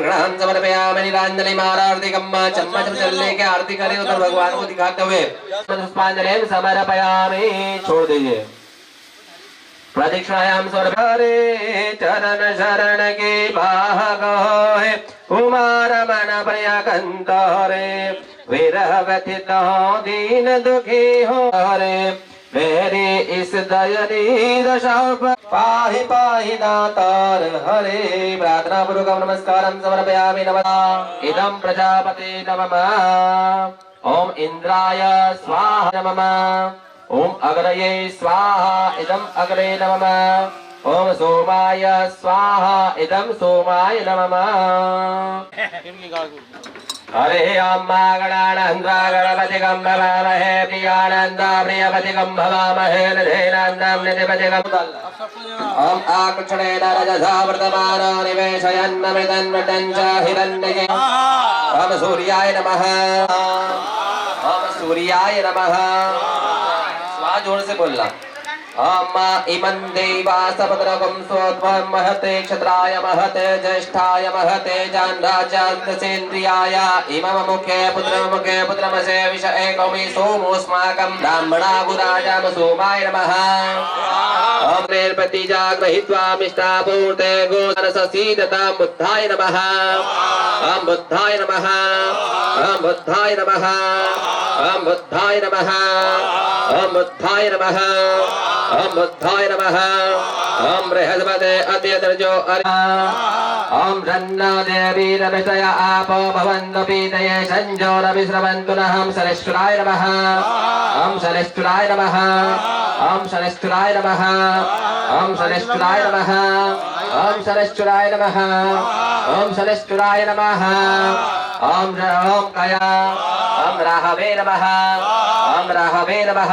ग्रहण समर्पयामि नीलांजलि मारार्तिकम् चम्मच चलने के आरती करे उधर भगवान को दिखाते हुए पुष्पांजलि समर्पयामि। छोड़ दीजिए प्रदक्षिणायाम स्वर्भरे चरण शरण के भाग है कुमार मन प्रिय कंतरे विरह व्यथित हो दीन दुखी हो रे मेरी इस दयनीय दशा पाहि पाहि दातार हरे। प्रार्थना पूर्वक नमस्कारं समर्पयामि। नमः इदं प्रजापते नमः। ओम इंद्राय स्वाहा नमः। ओम अग्रये स्वाहा इदं अग्रे नमः। ओम सोमाय स्वाहा इदं सोमाय नमः। हरे अम्मा गणानंदा गणपतिगं भवामहे प्रियानंदा प्रियपतिगं भवामहे निधेनन्दं निधिपतिगं। ओम आकृष्णेन रजसा वर्तमान निवेशयन्नमृतन्वटं च हिरण्यये। ओम सूर्याय नमः। ओम सूर्याय नमः। स्वाहा जोर से बोलना। अम्मा इमं देवासपत्रकं स्वध्वं महते क्षत्राय महते ज्येष्ठाय महते जान्राजान्तसेन्द्रियाय इमं मुखे पुत्रमसे विष एकमि सोमोऽस्माकं ब्राह्मणागुराजाम सोमाय नमः। ओम निर्पति जागृहीत्वा मिष्टापूर्ते गोधनससीदतां बुद्धाय नमः। ओम बुद्धाय नमः। ओम बुद्धाय नमः। ओम बुद्धाय नमः। ओम बुद्धाय नमः। ओम बुद्धाय नमः। ओम बृहस्पते अत्यदर्जो ओम रन्नो देवी रवितय आपो भवन्तु पीतये संजो रविस्रवन्तु नः। ओम शनेश्वराय नमः। ओम शनेश्वराय नमः। ओम शनेश्वराय नमः। ओम शनेश्वराय नमः। ओम शनेश्वराय नमः। ओम शनेश्वराय नमः। ओम कया ओम राहवे नमः। ओम राहवे नमः।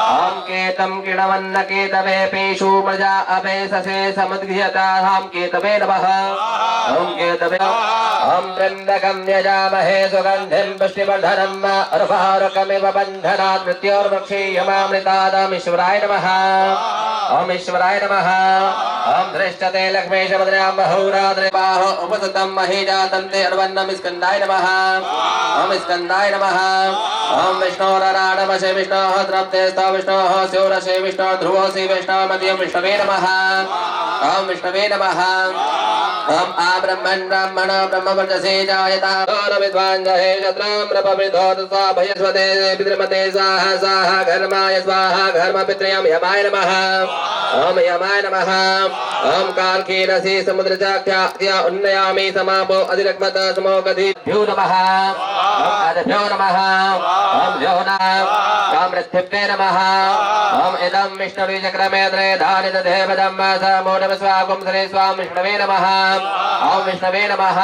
ओम केतं किणवन्न केतवे पेशु प्रजा अपेससे समुद्घ्यतां केतवे नमः। ओम केतवे ओम त्र्यम्बकं यजामहे सुगन्धिं पुष्टिवर्धनम् अर्वारुकमिव बन्धनात् मृत्योर्मुक्षीयमामृतात्। ईश्वराय नमः। ओम ईश्वराय नमः। ओम दृष्टते लक्ष्मीशभद्र्यां बहुरात्रे बाहो उपसतं महीजातं ते अर्वन्नं स्कन्दाय नमः। ओम स्कन्दाय नमः। ओम विष्णोरराडवशे विष्णोः द्रप्ते स्तव विष्णोः स्योरशे विष्णो ध्रुवोऽसि विष्णोमध्यं विष्णवे नमः। ओम विष्णवे नमः। ओम आ ब्रह्मन् ब्रह्मण ब्रह्मवर्चसे जायता विद्वान् जहे शत्रं प्रपविधोत स्वाभयस्वते पितृमते स्वाहा स्वाहा घर्माय स्वाहा घर्मपितृयं यमाय नमः। ओम यमाय नमः। ओम कालकीरसि समुद्रचाख्या उन्नयामि समापो अधिरग्मत समोगधिभ्यो नमः। ओम अदभ्यो नमः। ओम योना ओम मृत्युभ्ये नमः। ओम इदं विष्णवे चक्रमे द्रे धारित देवदं समोडम स्वागुं श्री स्वां विष्णवे नमः। ओम विष्णवे नमः।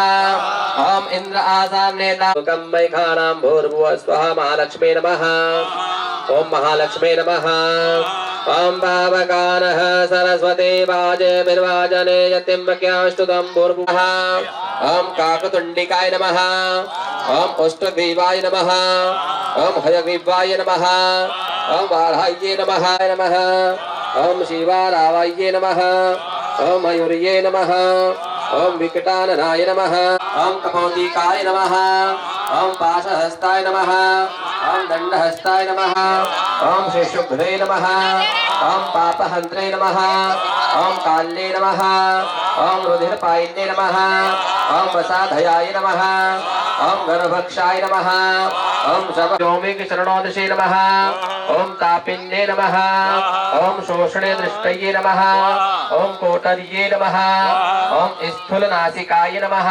ओम इंद्र आसाम नेता कं मैखानां भूर्भुवः स्वः महालक्ष्मी नमः। ओम महालक्ष्मी नमः। ओम भावकानः सरस्वती वाजे बिर्वाजने यतिम्बक्याष्टुतं भूर्भुवः। ओम काकतुण्डिकाय नमः। ओम अष्टग्रीवाय नमः। ओम हयग्रीवाय नमः। ओम बाढ़ाये नमः नमः। ओम शिवारावाये नमः। ओम मयूर्ये नमः। ओम विकटाननाय नमः। ओम कपौतिकाय नमः। ओम पाशहस्ताय नमः। ओम दंडहस्ताय नमः। ओम श्रीशुभ्रे नमः। ओम पापहन्त्रे नमः। ओम काल्ये नमः। ओम रुधिरपायिन्ये नमः। ओम प्रसादयाय नमः। ओम गर्भक्षाय नमः। ओम शवोमिक शरणोदशे नमः। ओम तापिन्ये नमः। ओम शोषणे दृष्टये नमः। ओम कोटर्ये नमः। ओम स्थूलनासिकाय नमः।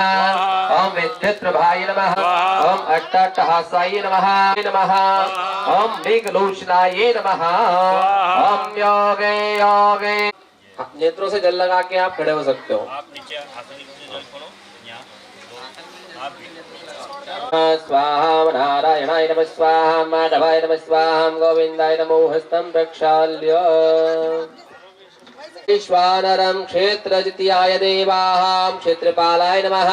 ओम विद्युत्प्रभाय नमः। ओम अट्टहासाय नमः नमः। ओम मृगलोचनाय नमः। ओम योगे योगे। नेत्रों से जल लगा के आप खड़े हो सकते हो। आप नीचे स्वाहा नारायणाय नमः स्वाहा माधवाय नमः स्वाहा गोविंदाय नमो हस्तं प्रक्षाल्य। विश्वानरं क्षेत्रजित्याय देवाः क्षेत्रपालाय नमः।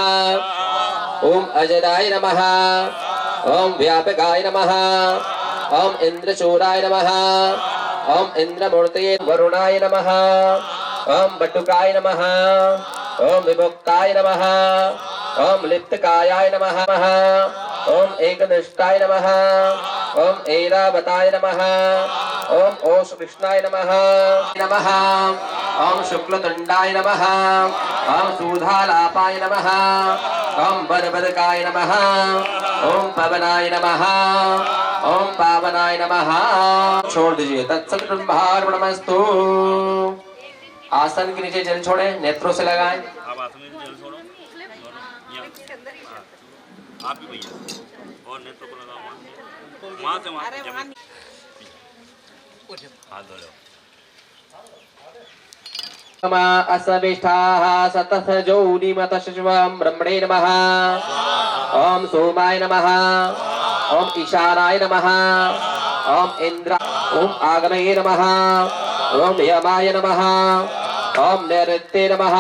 ओम अजराय नमः। ओम व्यापकाय नमः। ओम इंद्रचूराय नमः। ओम इंद्रमूर्तये वरुणाय नमः। ओम बटुकाय नमः। ओम विभुक्ताय नमः। ओम लिप्तकायाय नमः। ओम एकनिष्ठाय नमः। ओम ऐरावताय नमः। ओम ओष कृष्णाय नमः नमः। ओम शुक्लतुंडाय नमः। ओम सूधालापाय नमः। ओम बरबरकाय नमः। ओम पवनाय नमः। ओम पावनाय नमः। छोड़ दीजिए। तत्सत्ब्रह्मार्पणमस्तु। आसन के नीचे जल छोड़े, नेत्रों से लगाएं। आप आसन में जल छोड़ो, आप भी भैया, और नेत्रों को लगाओ। वहाँ से हाथ धो लो। असविष्ठाः सतत जोनिमतशिवं ब्रह्मणे नमः। ओम सोमाय नमः। ओम ईशानाय नमः। ओम इंद्र। ओम आग्नेय नमः। ओम यमाय नमः। ओम नैऋत्ये नमः।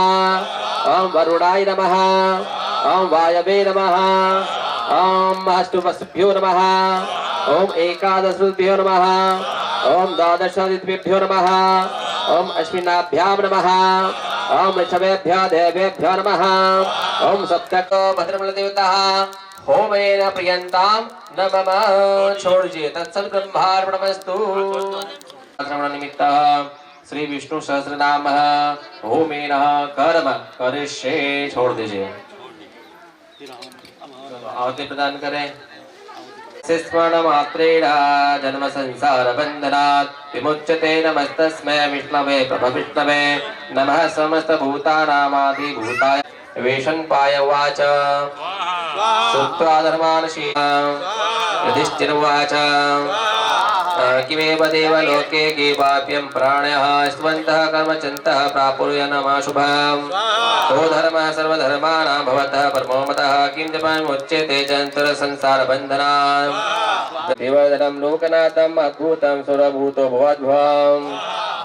ओम वरुणाय नमः। ओम वायवे नमः। ओम अष्टवसुभ्यो नमः। ओम एकादशभ्यो नमः। ओम द्वादशादिभ्यो नमः। ओम अश्विनाभ्यां नमः। ओम ऋषभेभ्यः देवेभ्यो नमः। ओम सप्तको भद्रमलदेवताः होमेन प्रियन्तां न मम। छोड़ दीजिए। तत्सत्ब्रह्मार्पणमस्तु। श्रवण निमित्तः श्री विष्णु सहस्रनाम होमेन कर्म करिष्ये। छोड़ दीजिए। आहुति प्रदान करें। स्मरण मात्रेण जन्म संसार बंधनात् विमुच्यते। नमस्तस्मै विष्णवे प्रभविष्णवे नमः। समस्त भूतानामादि भूताय वेशन्पाय उवाच। श्रुत्वा धर्मानशीलं युधिष्ठिर उवाच। किमेव देवलोके गीवाप्यं प्राणयः स्वन्तः कर्मचन्तः प्रापुर्यनमाशुभम्। को धर्मः सर्वधर्माणां भवतः परमो मतः। किं जपमुच्यते जन्तुर संसारबन्धनात्। देवधनं लोकनाथम् अद्भुतं सुरभूतो भुवद्भुवम्।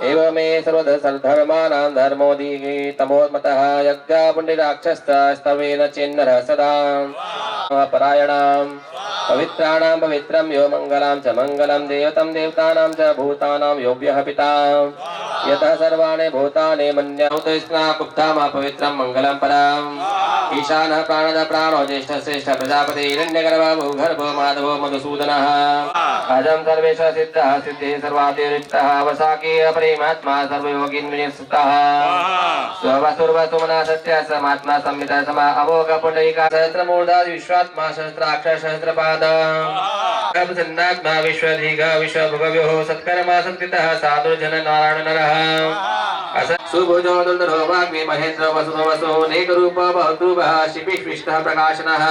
एवमे सर्वधर्माणां धर्मोऽधितमोमतः। यज्ञा पुण्यराक्षसस्तवेन चेन्नरः सदा परायणाम् पवित्राणां पवित्रं यो मंगलां च मंगलं देवतं देवतानां च भूतानां योग्यः पिता। यतः सर्वाणि भूतानि मन्यौतस्नाकुप्तामा पवित्रं मंगलं परम्। ईशानः प्राणदः प्राणो ज्येष्ठः श्रेष्ठः प्रजापति हिरण्यगर्भः भूगर्भो माधवो मधुसूदनः। अजं सर्वेषां सिद्धः सिद्धिः सर्वादिरिक्तः वसाकीय परमात्मा सर्वयोगिन्विनिस्तः। स्ववसुर्वसुमना सत्यः समात्मा संहिता समा अमोघ पुण्डरीका सहस्रमूर्धा विश्वात्मा सहस्राक्षर सहस्रपाद प्रसन्नात्मा विश्वधिक विश्वभुवयोः सत्कर्मा संस्कृतः साधु जन नारायण नरः। सुभुजो दुर्धरो वाग्मी महेन्द्र वसुधो वसुः नेकरूप बहुरूपः शिपिष्विष्टः प्रकाशनः।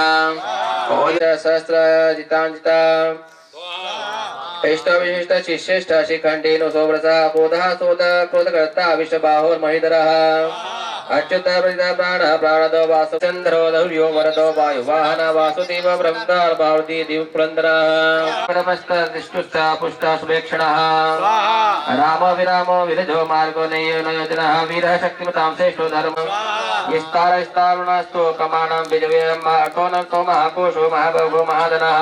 सहस्रजिताञ्जिता इष्टविशिष्ट शिष्येष्ठ शिखण्डेन सोव्रता क्रोधः सोद क्रोधकर्ता विश्वबाहुर्महिधरः। अच्युत प्रजिता प्राणः प्राणदो वासु चन्द्रो धौर्यो वरदो वायुवाहन वासुदेव ब्रह्मदार भारती दिवपुरन्दरः। परमस्तुष्ट पुष्ट सुभेक्षणः रामो विरामो विरजो मार्गो नयो नयोजनः। वीरः शक्तिमतां श्रेष्ठो धर्म विस्तार विस्तारुणास्तु कमानं विजयम् अटोनतो महाकोशो महाभोगो महाधनः।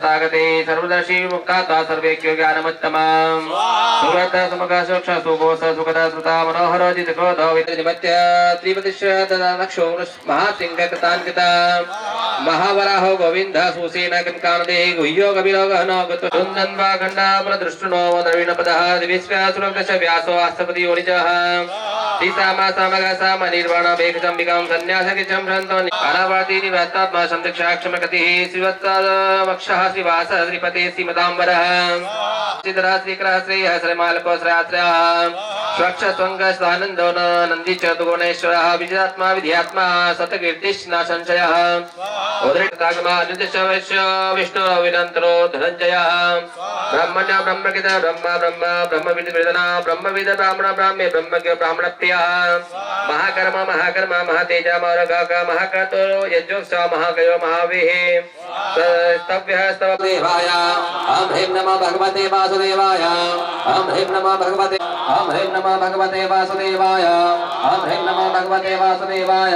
तागते सर्वदर्शी मुक्तात्मा सर्वेज्ञो ज्ञानमत्तमम्। सुव्रत सुमुखः सूक्ष्म सुघोष सुखदा श्रुता मनोहरो जितक्रोधो विद्यमत्य त्रिपतिश्च तदा नक्षो महासिंहकृतान्विता। महावराहो गोविन्दः सुसेन कनकानदेः गुह्यो कपिलो गहनो गतो सुन्दन्वा खण्डापरदृष्टुनो द्रविणपदः दिविश्वासुरकश व्यासो आस्तपति योनिजः। सीतामा सामगा साम निर्वाण वेगचम्बिकां सन्न्यासकिचं शन्तो अनावर्ति निवृत्तात्मा संदक्षाक्षमगतिः श्रीवत्सवक्षः श्रीवासः श्रीपतिः श्रीमदाम्बरः। श्रीधरः श्रीकरः श्रेयः श्रीमालको श्रेयात्रयः स्वक्षस्वङ्गस्वानन्दो नन्दी च दुगुणेश्वरः। विजयात्मा विधियात्मा सतकीर्तिश्च संशयः। उदृष्टागमा नित्यशवश्य विष्णुरविनन्तरो धनञ्जयः। ब्रह्मण्य ब्रह्मकृत ब्रह्म ब्रह्म ब्रह्मविद् वेदना ब्रह्मविद् ब्राह्मण ब्राह्म्य ब्रह्मज्ञ ब्राह्मणप्रियः। महाकर्म महाकर्म महातेज महारगाक महाकर्तो यज्ञोत्सव महाकयो महावीः। स्तव्यः स्तव देवाय ॐ ह्रीं नमः भगवते वासुदेवाय ॐ ह्रीं नमः भगवते ॐ ह्रीं नमः भगवते वासुदेवाय ॐ ह्रीं नमः भगवते वासुदेवाय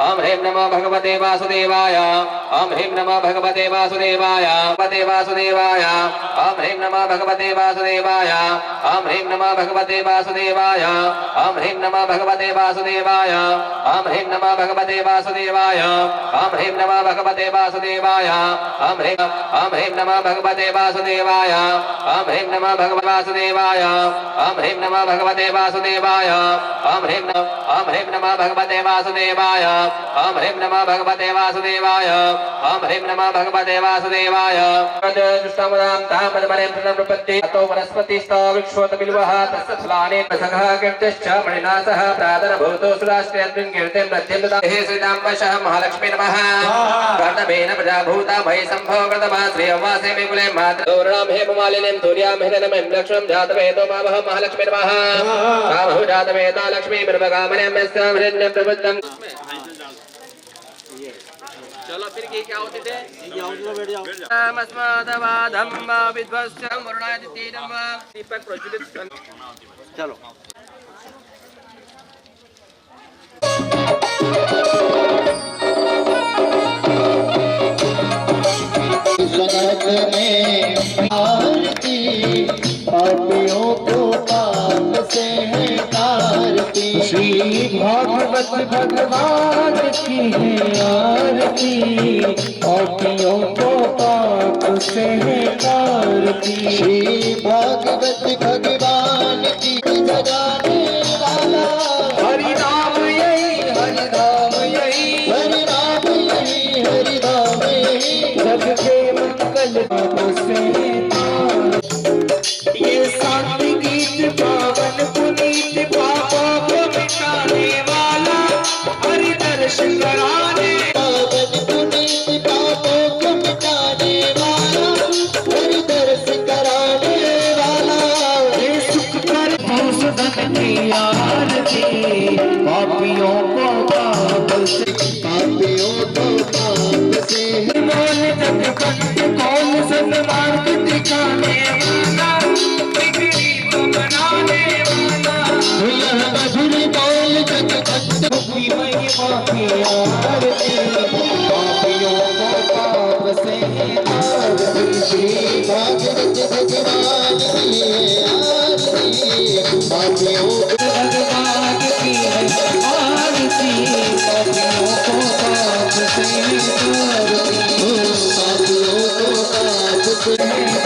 ॐ ह्रीं नमः भगवते वासुदेवाय ॐ ह्रीं नमः भगवते वासुदेवाय भगवते वासुदेवाय ॐ ह्रीं नमः भगवते वासुदेवाय ॐ ह्रीं नमः भगवते वासुदेवाय ॐ ह्रीं नमः भगवते वासुदेवाय ॐ ह्रीं नमः भगवते वासुदेवाय ॐ ह्रीं नमः भगवते वासुदेवाय ॐ ह्रीं नमः भगवते वासुदेवाय ॐ ह्रीं नमः भगवते वासुदेवाय ॐ ह्रीं नमः भगवते वासुदेवाय ॐ ह्रीं नमः भगवते वासुदेवाय ॐ ह्रीं नमः भगवते वासुदेवाय ॐ ह्रीं नमः भगवते वासुदेवाय दुष्टमदां तामदमरे प्रपत्ति अतो वनस्पतिस्ता वृक्षोत बिल्वः तस्य फलानि प्रसंगः कीर्तिश्च मणिना सह प्रादरभूतो सुराष्ट्रयत्मिन् कीर्तिं रत्यन्तदा हे श्रीरामवशः महालक्ष्मी नमः कर्तमेन प्रजाभूता भय सम्भव कृतमा श्रीयवासे विपुले मातृणां हेममालिनीं सूर्यां हिरण्यं लक्ष्मीं जातवेदो मावह महालक्ष्मी नमः कामहु जातवेदा लक्ष्मी ब्रह्मकामनें यस्यां हिरण्यं प्रबुद्धं। चलो फिर क्या होते थे नमस्मादवाधं विध्वस्यं वरुणादित्यं दीपक प्रज्वलित। चलो जगत में आरती पापियों को पाप से है तारती। श्री भागवत भगवान की है आरती पापियों को पाप से है तारती। श्री भागवत भगवान की जगाने वाला हरि नाम यही हरि नाम यही हरि नाम यही हरि नाम यही जग के मंगल से। ये शांति गीत पावन पुनीत पापों को मिटाने वाला हरि दर्शन कराने पावन पुनीत पापों को मिटाने वाला हरि दर्शन कराने वाला। ये सुख कर सुधन की आरती पापियों को पाप से पापियों को पाप से बोल जग कंठ कौन सन्मार्ग दिखाने वाला बिगड़ी को बनाने वाला दुल्हन मधुर बोल जग कंठ की महिमा की आरती पापियों को पाप से तारती। श्री भागवत भगवान की आरती पापियों को भगवान की है आरती पापियों को पाप से तारती पापियों को पाप से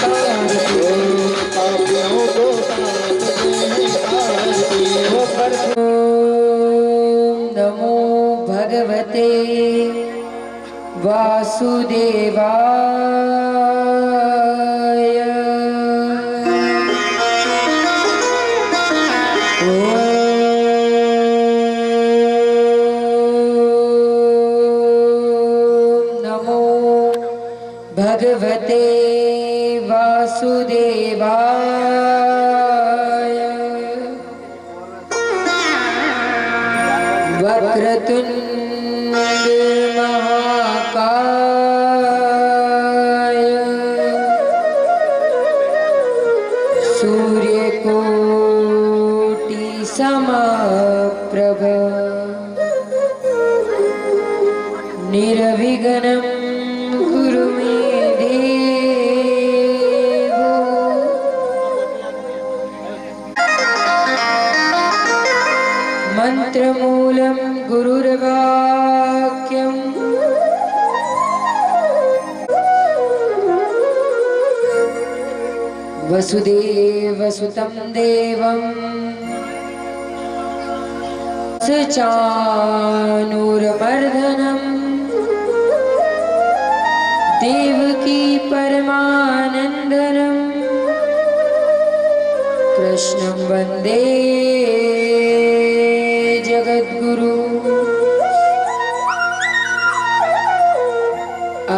तारती पापियों को पाप से तारती। नमो भगवते वासुदेवाय। नमो भगवते वासुदेवाय। वक्रतुंड महाकाय सूर्यकोटि समप्रभ निर्विघ्नं कुरु मे देवो। मंत्रमूलं गुरुर्वाक्यम् वसुदेवसुतं देवं चाणूरमर्दनम् देवकी परमानन्दनं कृष्णं वन्दे जगद्गुरु।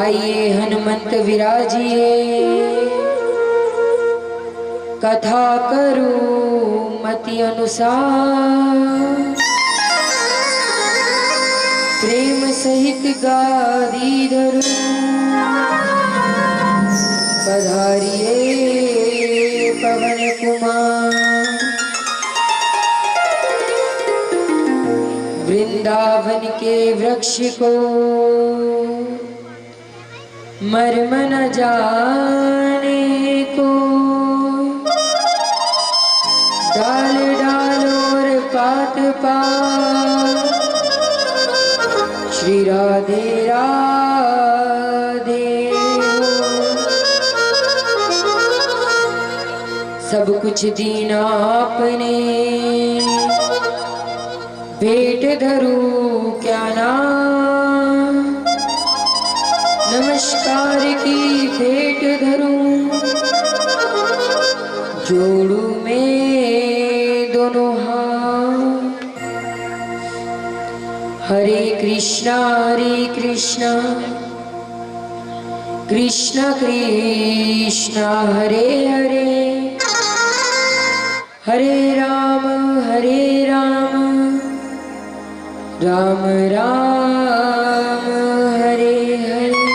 आइए हनुमंत विराजिए कथा करूं मति अनुसार प्रेम सहित गादी धरू पधारिए पवन कुमार। वृंदावन के वृक्ष को मर्म न जाने को, डाल डाल और पात पात श्री राधे राधे हो। सब कुछ दीना आपने, भेंट धरूं क्या नाम, नमस्कार की भेंट धरूं, जोड़ू में दोनों हाथ। हरे कृष्णा कृष्णा कृष्णा हरे हरे, हरे राम राम राम हरे हरे,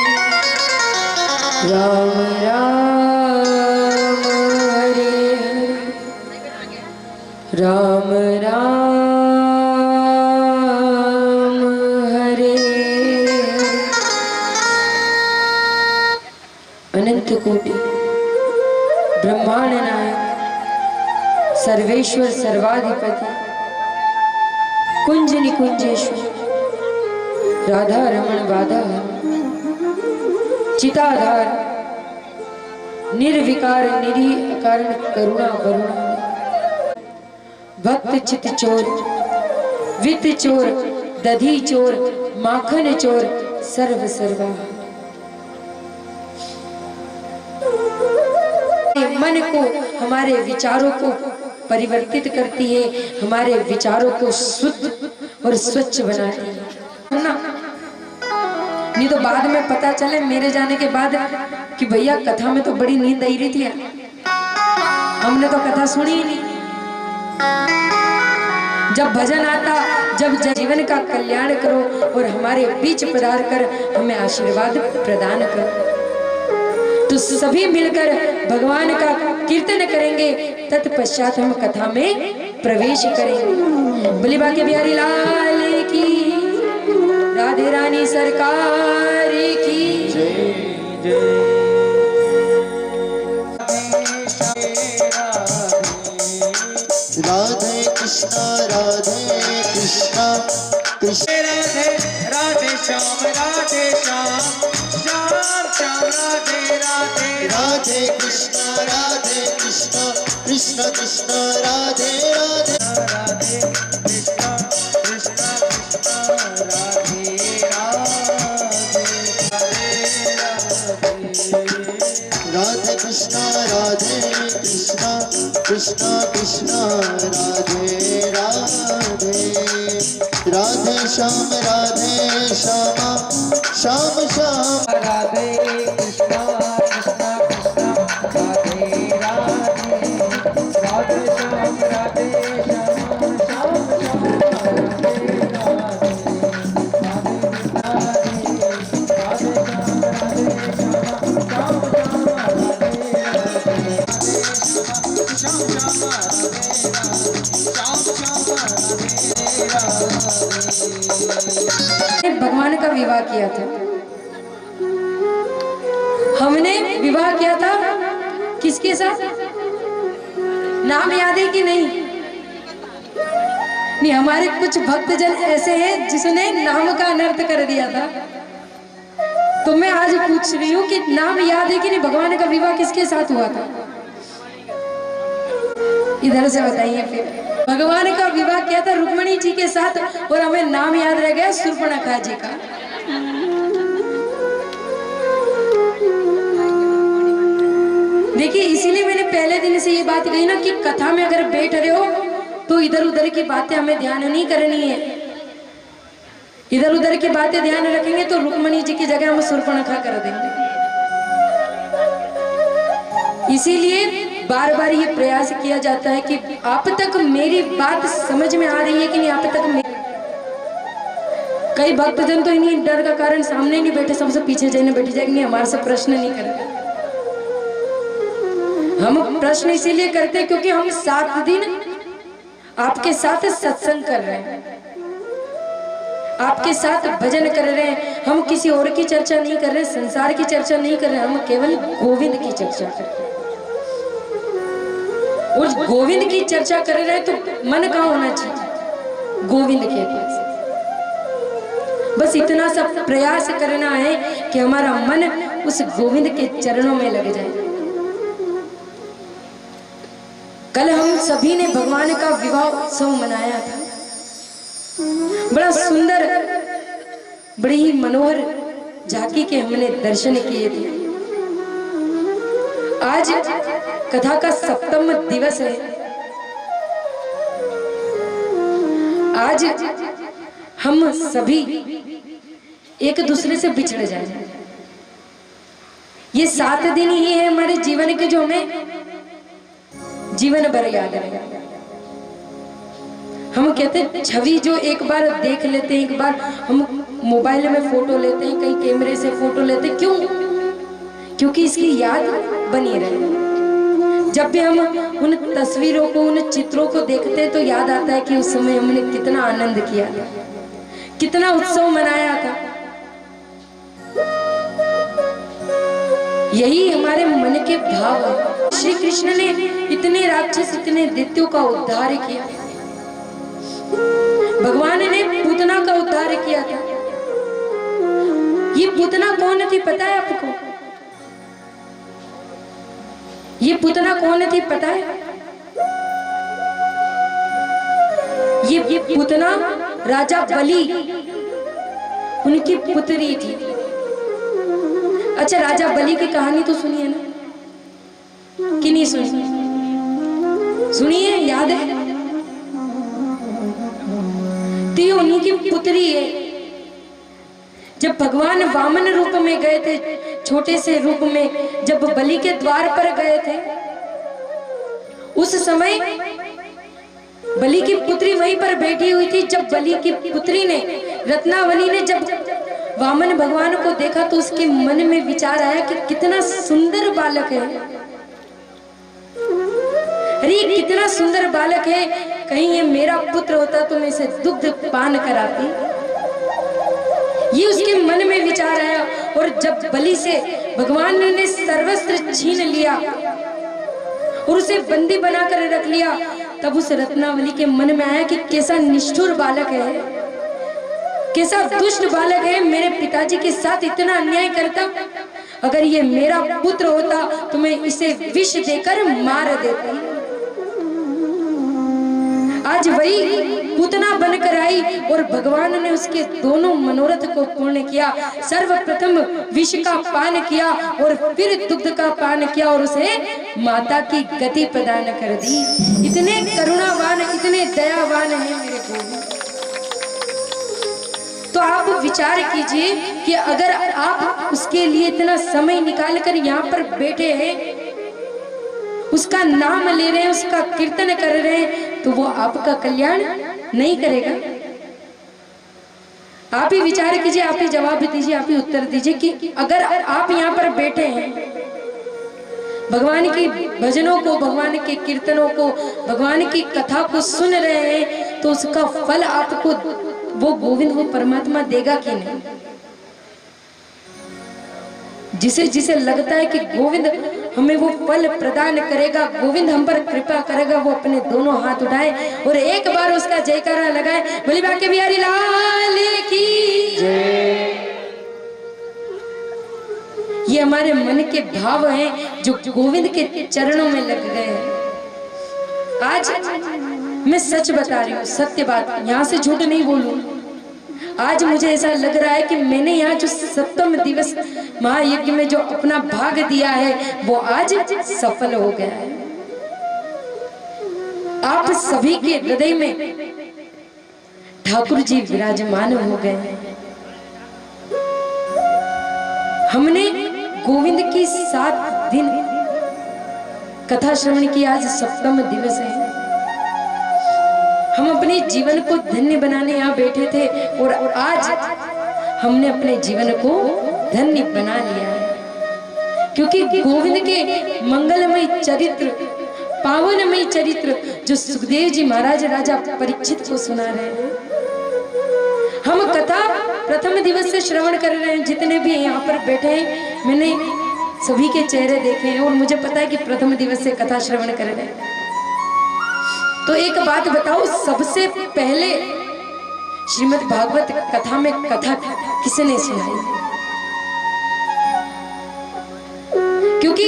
राम राम हरे हरे, राम राम हरे हरे। अनंत कोटि ब्रह्मांड नायक सर्वेश्वर सर्वाधिपति कुंज निकुंजेश्वर राधा रमण बाधा चिताधार निर्विकार निधि अकारण करुणा वरुणा, भक्त चित चोर वित्त चोर दधी चोर माखन चोर सर्व सर्वा। मन को हमारे विचारों को परिवर्तित करती है, हमारे विचारों को शुद्ध और स्वच्छ बनाती है ना। नहीं तो बाद में पता चले मेरे जाने के बाद कि भैया कथा में तो बड़ी नींद आई रही थी, हमने तो कथा सुनी ही नहीं। जब भजन आता, जब जीवन का कल्याण करो और हमारे बीच पधार कर हमें आशीर्वाद प्रदान करो, तो सभी मिलकर भगवान का कीर्तन करेंगे, तत्पश्चात हम कथा में प्रवेश करेंगे। बोली बांके बिहारी लाल की, राधे रानी सरकार की जय जय। राधे कृष्णा कृष्ण राधे राधे श्याम श्याम श्याम राधे राधे राधे कृष्ण कृष्ण कृष्ण राधे राधे राधे कृष्ण कृष्ण राधे राधे कृष्ण कृष्ण कृष्ण राधे राधे राधे श्याम श्याम श्याम राधे कृष्ण कृष्ण कृष्ण राधे राधे राधे श्याम राधे श्याम श्याम भगवान का विवाह किया था, हमने विवाह किया था किसके साथ, नाम याद है कि नहीं? नहीं, हमारे कुछ भक्तजन ऐसे हैं जिसने नाम का अनर्थ कर दिया था। तो मैं आज पूछ रही हूँ कि नाम याद है कि नहीं, भगवान का विवाह किसके साथ हुआ था? इधर से बताइए। फिर भगवान का विवाह किया था रुक्मणी जी के साथ, और हमें नाम याद रह गया शूर्पणखा जी का। देखिए, इसीलिए मैंने पहले दिन से ये बात कही ना कि कथा में अगर बैठ रहे हो तो इधर उधर की बातें हमें ध्यान नहीं करनी है। इधर उधर की बातें ध्यान रखेंगे तो रुक्मणी जी की जगह हम शूर्पणखा कर देंगे। इसीलिए बार बार ये प्रयास किया जाता है कि आप तक मेरी बात समझ में आ रही है कि नहीं, आप तक कई भक्तजन तो इन्हीं डर का कारण सामने नहीं बैठे, सबसे पीछे जाने बैठ जाएंगे, हमारे से प्रश्न नहीं करते। हम प्रश्न इसीलिए करते हैं क्योंकि हम 7 दिन आपके साथ सत्संग कर रहे हैं, आपके साथ भजन कर रहे हैं। हम किसी और की चर्चा नहीं कर रहे, संसार की चर्चा नहीं कर रहे, हम केवल गोविंद की चर्चा कर रहे हैं। और गोविंद की चर्चा कर रहे हैं तो मन कहाँ होना चाहिए? गोविंद के पास। बस इतना सा प्रयास करना है कि हमारा मन उस गोविंद के चरणों में लग जाए। कल हम सभी ने भगवान का विवाह उत्सव मनाया था, बड़ा सुंदर, बड़ी ही मनोहर झांकी के हमने दर्शन किए थे। आज कथा का 7वां दिवस है। आज हम सभी एक दूसरे से बिछड़ जाए। ये 7 दिन ही है हमारे जीवन के जो हमें जीवन भर याद रहेगा। हम कहते हैं छवि जो एक बार देख लेते हैं, एक बार हम मोबाइल में फोटो लेते हैं, कहीं कैमरे से फोटो लेते हैं, क्यों? क्योंकि इसकी याद बनी रहे। जब भी हम उन तस्वीरों को, उन चित्रों को देखते हैं तो याद आता है कि उस समय हमने कितना आनंद किया था, कितना उत्सव मनाया था। यही हमारे मन के भाव है। श्री कृष्ण ने इतने राक्षस, इतने दैत्यों का उद्धार किया, भगवान ने पूतना का उद्धार किया था। ये पूतना कौन थी पता है आपको? ये पूतना कौन थी पता है? ये पूतना राजा बलि, उनकी पुत्री थी। अच्छा, राजा बलि की कहानी तो सुनिए ना, कि नहीं सुनी? सुनिए, याद है? तो उन्हीं की पुत्री है। जब भगवान वामन रूप में गए थे, छोटे से रूप में, जब बलि के द्वार पर गए थे, उस समय बलि की पुत्री वहीं पर बैठी हुई थी। जब बलि की पुत्री ने, रत्नावली ने, जब वामन भगवान को देखा तो उसके मन में विचार आया कि कितना सुंदर बालक है, अरे कितना सुंदर बालक है, कहीं ये मेरा पुत्र होता तो मैं इसे दुग्ध पान कराती। ये उसके मन में विचार आया। और जब बलि से भगवान ने सर्वस्त्र छीन लिया और उसे बंदी बनाकर रख लिया, तब उस रत्नावली के मन में आया कि कैसा निष्ठुर बालक है, कैसा दुष्ट बालक है, मेरे पिताजी के साथ इतना अन्याय करता। अगर ये मेरा पुत्र होता तो मैं इसे विष देकर मार देती। आज वही पूतना बनकर आई और भगवान ने उसके दोनों मनोरथ को पूर्ण किया। सर्वप्रथम विष का पान किया और फिर दुग्ध का पान किया और उसे माता की गति प्रदान कर दी। इतने करुणावान, इतने दयावान है मेरे गोविंद। तो आप विचार कीजिए कि अगर आप उसके लिए इतना समय निकालकर यहाँ पर बैठे हैं, उसका नाम ले रहे हैं, उसका कीर्तन कर रहे हैं, तो वो आपका कल्याण नहीं करेगा? आप ही विचार कीजिए, आप ही जवाब दीजिए, आप ही उत्तर दीजिए कि अगर आप यहाँ पर बैठे हैं, भगवान के भजनों को, भगवान के कीर्तनों को, भगवान की कथा को सुन रहे हैं, तो उसका फल आपको वो गोविंद, वो परमात्मा देगा कि नहीं? जिसे जिसे लगता है कि गोविंद हमें वो फल प्रदान करेगा, गोविंद हम पर कृपा करेगा, वो अपने दोनों हाथ उठाए और एक बार उसका जयकारा लगाए, बोले बांके बिहारी लाल की जय। ये हमारे मन के भाव हैं जो गोविंद के चरणों में लग गए हैं। आज मैं सच बता रही हूँ, सत्य बात, यहाँ से झूठ नहीं बोलूं। आज मुझे ऐसा लग रहा है कि मैंने यहाँ जो 7वां दिवस महायज्ञ में जो अपना भाग दिया है वो आज सफल हो गया है। आप सभी के हृदय में ठाकुर जी विराजमान हो गए हैं। हमने गोविंद की 7 दिन कथा श्रवण की, आज 7वां दिवस है। हम अपने जीवन को धन्य बनाने यहाँ बैठे थे और आज हमने अपने जीवन को धन्य बना लिया है, क्योंकि गोविंद के मंगलमय चरित्र, पावनमय चरित्र जो सुखदेव जी महाराज राजा परीक्षित को सुना रहे हैं। हम कथा प्रथम दिवस से श्रवण कर रहे हैं। जितने भी यहाँ पर बैठे हैं मैंने सभी के चेहरे देखे हैं और मुझे पता है कि प्रथम दिवस से कथा श्रवण कर रहे हैं। तो एक बात बताओ, सबसे पहले श्रीमद् भागवत कथा में कथा किसने सुनाई? क्योंकि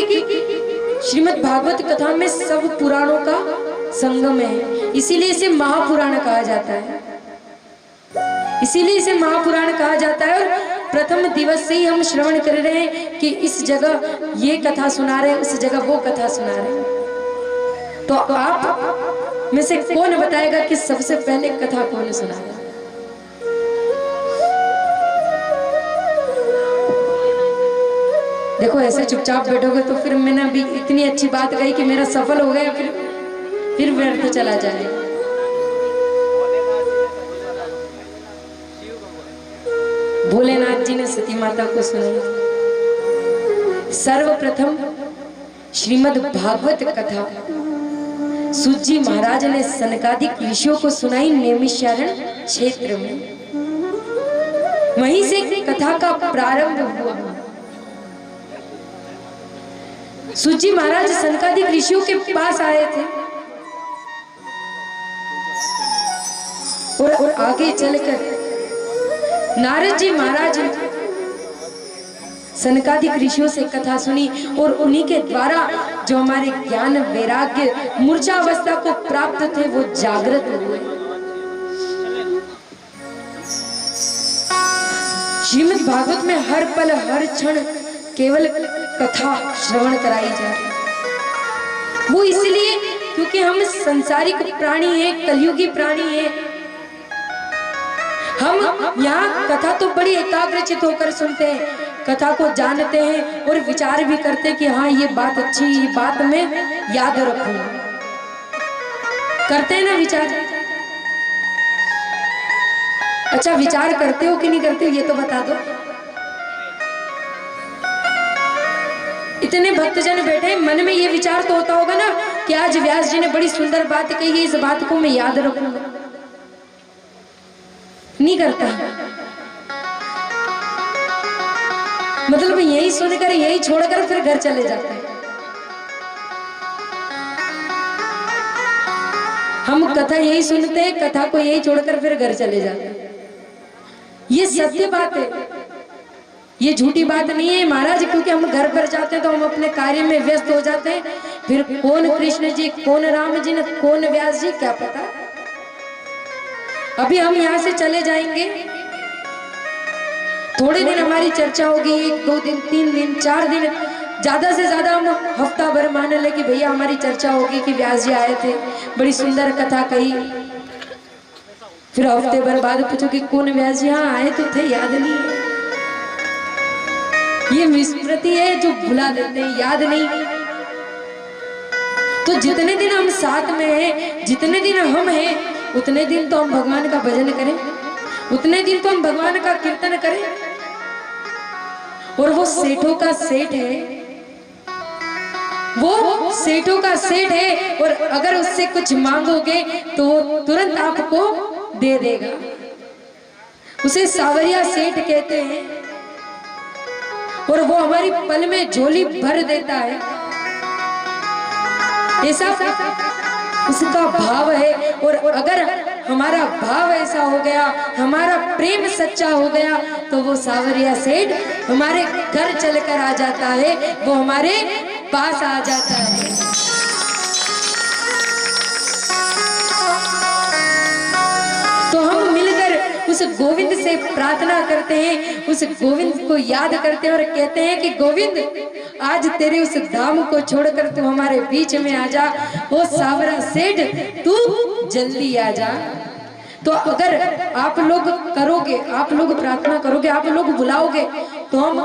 श्रीमद् भागवत कथा में सब पुराणों का संगम है, इसीलिए इसे महापुराण कहा जाता है। इसीलिए इसे महापुराण कहा जाता है। और प्रथम दिवस से ही हम श्रवण कर रहे हैं कि इस जगह ये कथा सुना रहे हैं, उस जगह वो कथा सुना रहे हैं। तो आप में से कौन बताएगा कि सबसे पहले कथा कौन सुनाया? देखो ऐसे चुपचाप बैठोगे तो फिर मैंने अभी इतनी अच्छी बात कही कि मेरा सफल हो गया, फिर व्यर्थ चला जाए। भोलेनाथ जी ने सती माता को सुनाई। सर्वप्रथम श्रीमद् भागवत कथा सूत जी महाराज ने सनकादिक ऋषियों को सुनाई नैमिषारण्य क्षेत्र में। वहीं से कथा का प्रारंभ हुआ। सूत जी महाराज सनकादिक ऋषियों के पास आए थे और आगे चलकर नारद जी महाराज सनकादिक ऋषियों से कथा सुनी और उन्हीं के द्वारा जो हमारे ज्ञान वैराग्य मूर्छा अवस्था को प्राप्त थे वो जागृत हुए। श्रीमद् भागवत में हर पल हर क्षण केवल कथा श्रवण कराई जा रही। वो इसलिए क्योंकि हम संसारिक प्राणी हैं, कलयुगी प्राणी हैं। हम यहाँ कथा तो बड़ी एकाग्रचित होकर सुनते हैं, कथा को जानते हैं और विचार भी करते हैं कि हाँ ये बात अच्छी, ये बात मैं याद रखूंगा। करते हैं ना विचार? अच्छा, विचार करते हो कि नहीं करते हो ये तो बता दो। इतने भक्तजन बैठे हैं, मन में ये विचार तो होता होगा ना कि आज व्यास जी ने बड़ी सुंदर बात कही है, इस बात को मैं याद रखूंगा। नहीं करता, मतलब यही सुनकर यही छोड़कर फिर घर चले जाते हैं। हम कथा यही सुनते हैं, कथा को यही छोड़कर फिर घर चले जाते हैं। ये सत्य बात है, ये झूठी बात नहीं है महाराज। क्योंकि हम घर पर जाते हैं तो हम अपने कार्य में व्यस्त हो जाते हैं, फिर कौन कृष्ण जी, कौन राम जी, न कौन व्यास जी, क्या पता। अभी हम यहाँ से चले जाएंगे, थोड़े दिन हमारी चर्चा होगी, 1 2 दिन 3 दिन 4 दिन, ज्यादा से ज्यादा हम हफ्ता भर मान ले कि भैया हमारी चर्चा होगी कि व्यास जी आए थे, बड़ी सुंदर कथा कही। फिर हफ्ते भर बाद पूछो कि कौन व्यास जी? हाँ आए तो थे, याद नहीं है। ये विस्मृति है जो भुला देते हैं, याद नहीं। तो जितने दिन हम साथ में हैं, जितने दिन हम हैं, उतने दिन तो हम भगवान का भजन करें, उतने दिन तो हम भगवान का कीर्तन करें। और वो सेठों का सेठ है, वो सेठों का सेठ है, और अगर उससे कुछ मांगोगे तो वो तुरंत आपको दे देगा। उसे सावरिया सेठ कहते हैं और वो हमारी पल में झोली भर देता है। ऐसा उसका भाव है। और अगर हमारा भाव ऐसा हो गया, हमारा प्रेम सच्चा हो गया, तो वो सावरिया सेठ हमारे घर चलकर आ जाता है, वो हमारे पास आ जाता है। तो हम मिलकर उस गोविंद से प्रार्थना करते हैं, उस गोविंद को याद करते हैं और कहते हैं कि गोविंद आज तेरे उस धाम को छोड़कर तू हमारे बीच में आ जा। ओ सावरा सेठ तू जल्दी आ जा। तो अगर आप लोग करोगे, आप लोग प्रार्थना करोगे, आप लोग बुलाओगे तो हम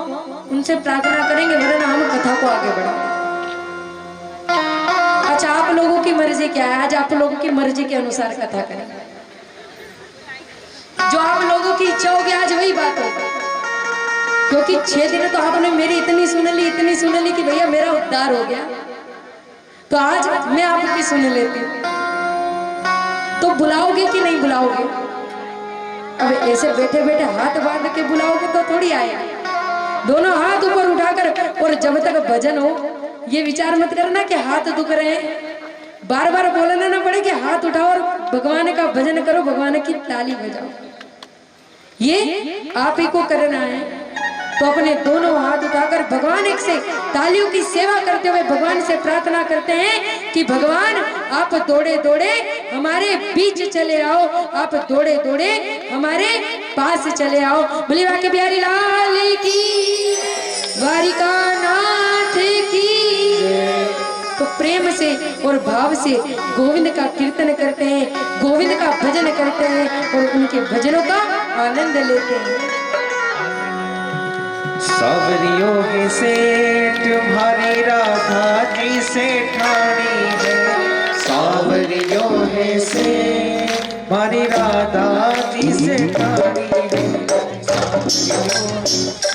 उनसे प्रार्थना करेंगे, वरना हम कथा को आगे बढ़ाएंगे। आज आप लोगों की मर्जी क्या है? आज आप लोगों की मर्जी के अनुसार कथा करें, जो आप लोगों की इच्छा होगी आज वही बात होगी। क्योंकि 6 दिन तो आपने मेरी इतनी सुन ली कि भैया मेरा उद्धार हो गया, तो आज मैं आपकी सुन लेती हूँ। तो बुलाओगे कि नहीं बुलाओगे? अब ऐसे बैठे बैठे हाथ बांध के बुलाओगे तो थोड़ी आएगा। दोनों हाथ ऊपर उठाकर, और जब तक भजन हो ये विचार मत करना कि हाथ दुख रहे हैं, बार बार बोलना ना पड़े कि हाथ उठाओ और भगवान का भजन करो, भगवान की ताली बजाओ, ये आप ही को करना है। तो अपने दोनों हाथ उठाकर भगवान एक से तालियों की सेवा करते हुए भगवान से प्रार्थना करते हैं कि भगवान आप दौड़े दौड़े हमारे बीच चले आओ, आप दौड़े दौड़े हमारे पास चले आओ। बोले बाके बिहारी लाल की, द्वारिका नाथ की। तो प्रेम से और भाव से गोविंद का कीर्तन करते हैं, गोविंद का भजन करते हैं और उनके भजनों का आनंद लेते हैं। सावरियों के सेठ तुम्हारी राधा जी से ठानी है, सावरियों है से हमारी राधा जी से ठानी है,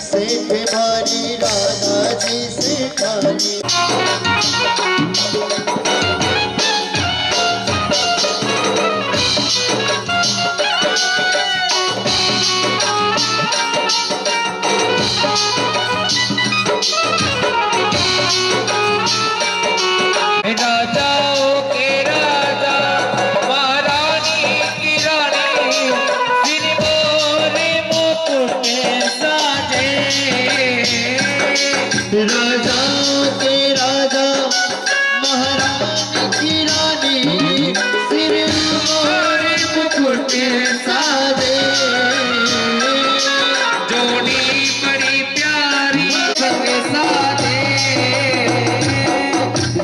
सेठ हमारी राधा जी से ठानी। राजाओं के राजा महारानी की रानी, बिन मोरे मुकुट साजे। राजाओं के राजा महारानी की रानी, सिर मोरे मुकुट साजे। जोड़ी बड़ी प्यारी संग साजे,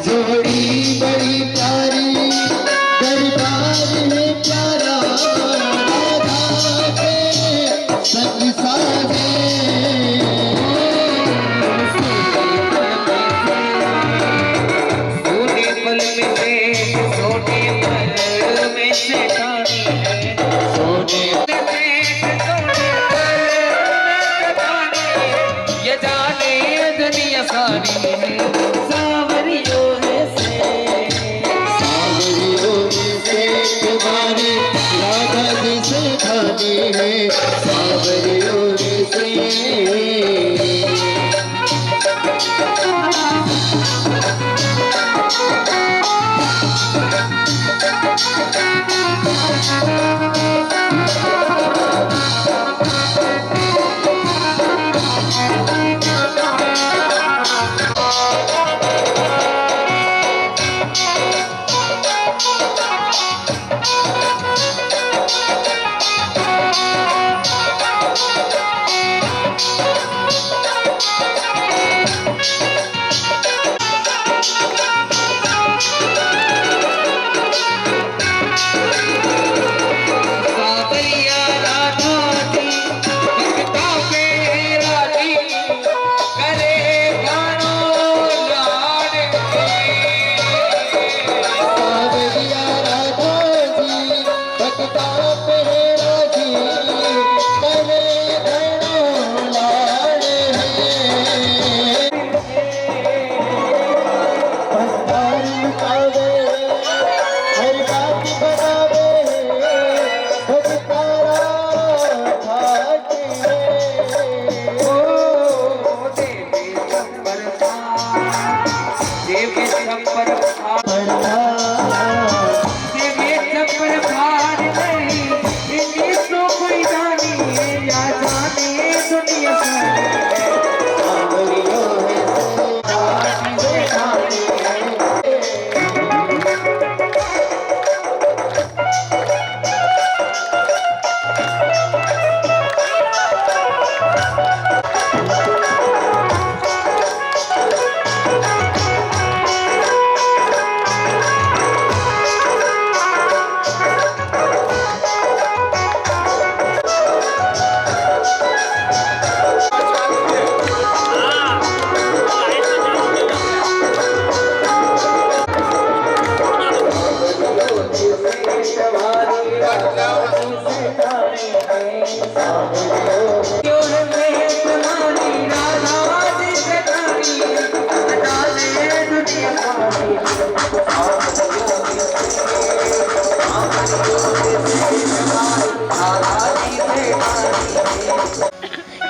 जोड़ी बड़ी प्यारी दरबार है प्यारा, राधा के संग साजे। सोने पल में से, सोने पल में से ठानी है, सोने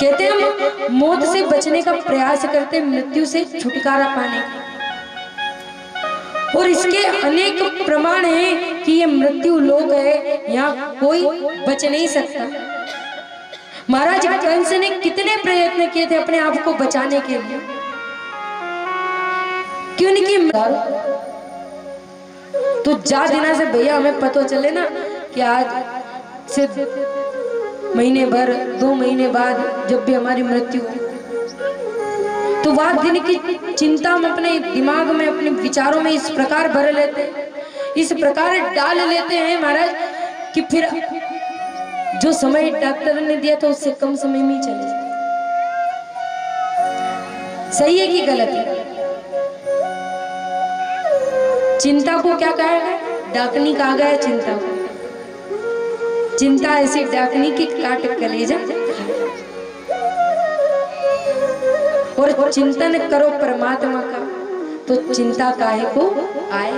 कहते हैं हम मौत से बचने का प्रयास करते हैं, मृत्यु से छुटकारा पाने का। और इसके अनेक प्रमाण हैं कि ये मृत्यु लोक है, यहाँ कोई बच नहीं सकता। महाराज कंस ने कितने प्रयत्न किए थे अपने आप को बचाने के लिए, क्यों नहीं किए? तो जा देना से भैया हमें पता चले ना कि आज से महीने भर 2 महीने बाद जब भी हमारी मृत्यु हो, तो वह दिन की चिंता हम अपने दिमाग में, अपने विचारों में इस प्रकार भर लेते हैं, इस प्रकार डाल लेते हैं महाराज कि फिर जो समय डॉक्टर ने दिया था उससे कम समय में ही चले जाए। सही है कि गलत है? चिंता को क्या कहा गया? डाकनी कहा गया चिंता को। चिंता ऐसी डाकनी की काट कलेजा, और चिंतन करो परमात्मा का तो चिंता काहे को आए।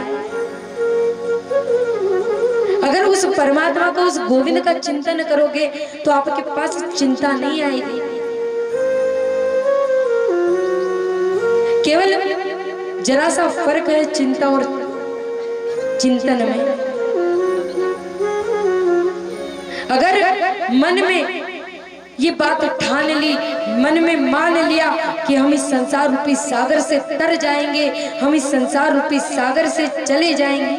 अगर उस परमात्मा को, उस गोविंद का चिंतन करोगे तो आपके पास चिंता नहीं आएगी। केवल जरा सा फर्क है चिंता और चिंतन में। अगर मन में ये बात ठान ली, मन में मान लिया कि हम इस संसार रूपी सागर से तर जाएंगे, हम इस संसार रूपी सागर से चले जाएंगे,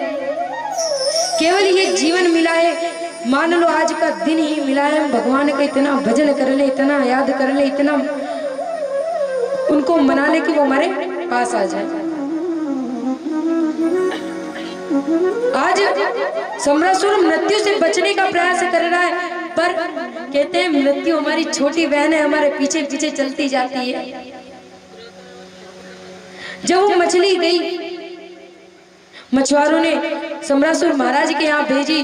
केवल ये जीवन मिला है, मान लो आज का दिन ही मिला है, हम भगवान का इतना भजन कर ले, इतना याद कर ले, इतना उनको मना ले कि वो हमारे पास आ जाए। आज सम्रासुर मृत्यु से बचने का प्रयास कर रहा है, पर कहते हैं मृत्यु हमारी छोटी बहन है, हमारे पीछे पीछे चलती जाती है। जब वो मछली गई, मछुआरों ने सम्रासुर महाराज के यहाँ भेजी,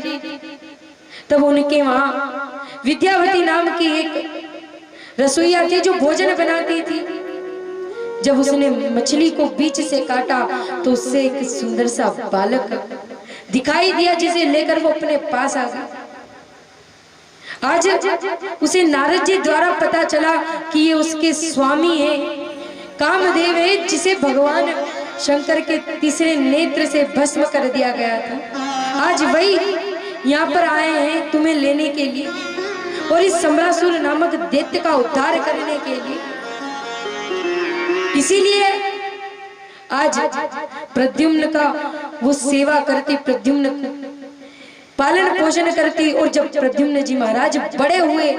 तब उनके वहां विद्यावती नाम की एक रसोईया थी जो भोजन बनाती थी। जब उसने मछली को बीच से काटा तो उससे एक सुंदर सा बालक दिखाई दिया, जिसे लेकर वो अपने पास आ गया। आज उसे नारद जी द्वारा पता चला कि ये उसके स्वामी है, कामदेव है, जिसे भगवान शंकर के तीसरे नेत्र से भस्म कर दिया गया था। आज वही यहाँ पर आए हैं तुम्हें लेने के लिए और इस सम्रासुर नामक दैत्य का उद्धार करने के लिए। इसीलिए आज प्रद्युम्न का वो सेवा करती, प्रद्युम्न पालन पोषण करती। और जब प्रद्युम्न जी महाराज बड़े हुए,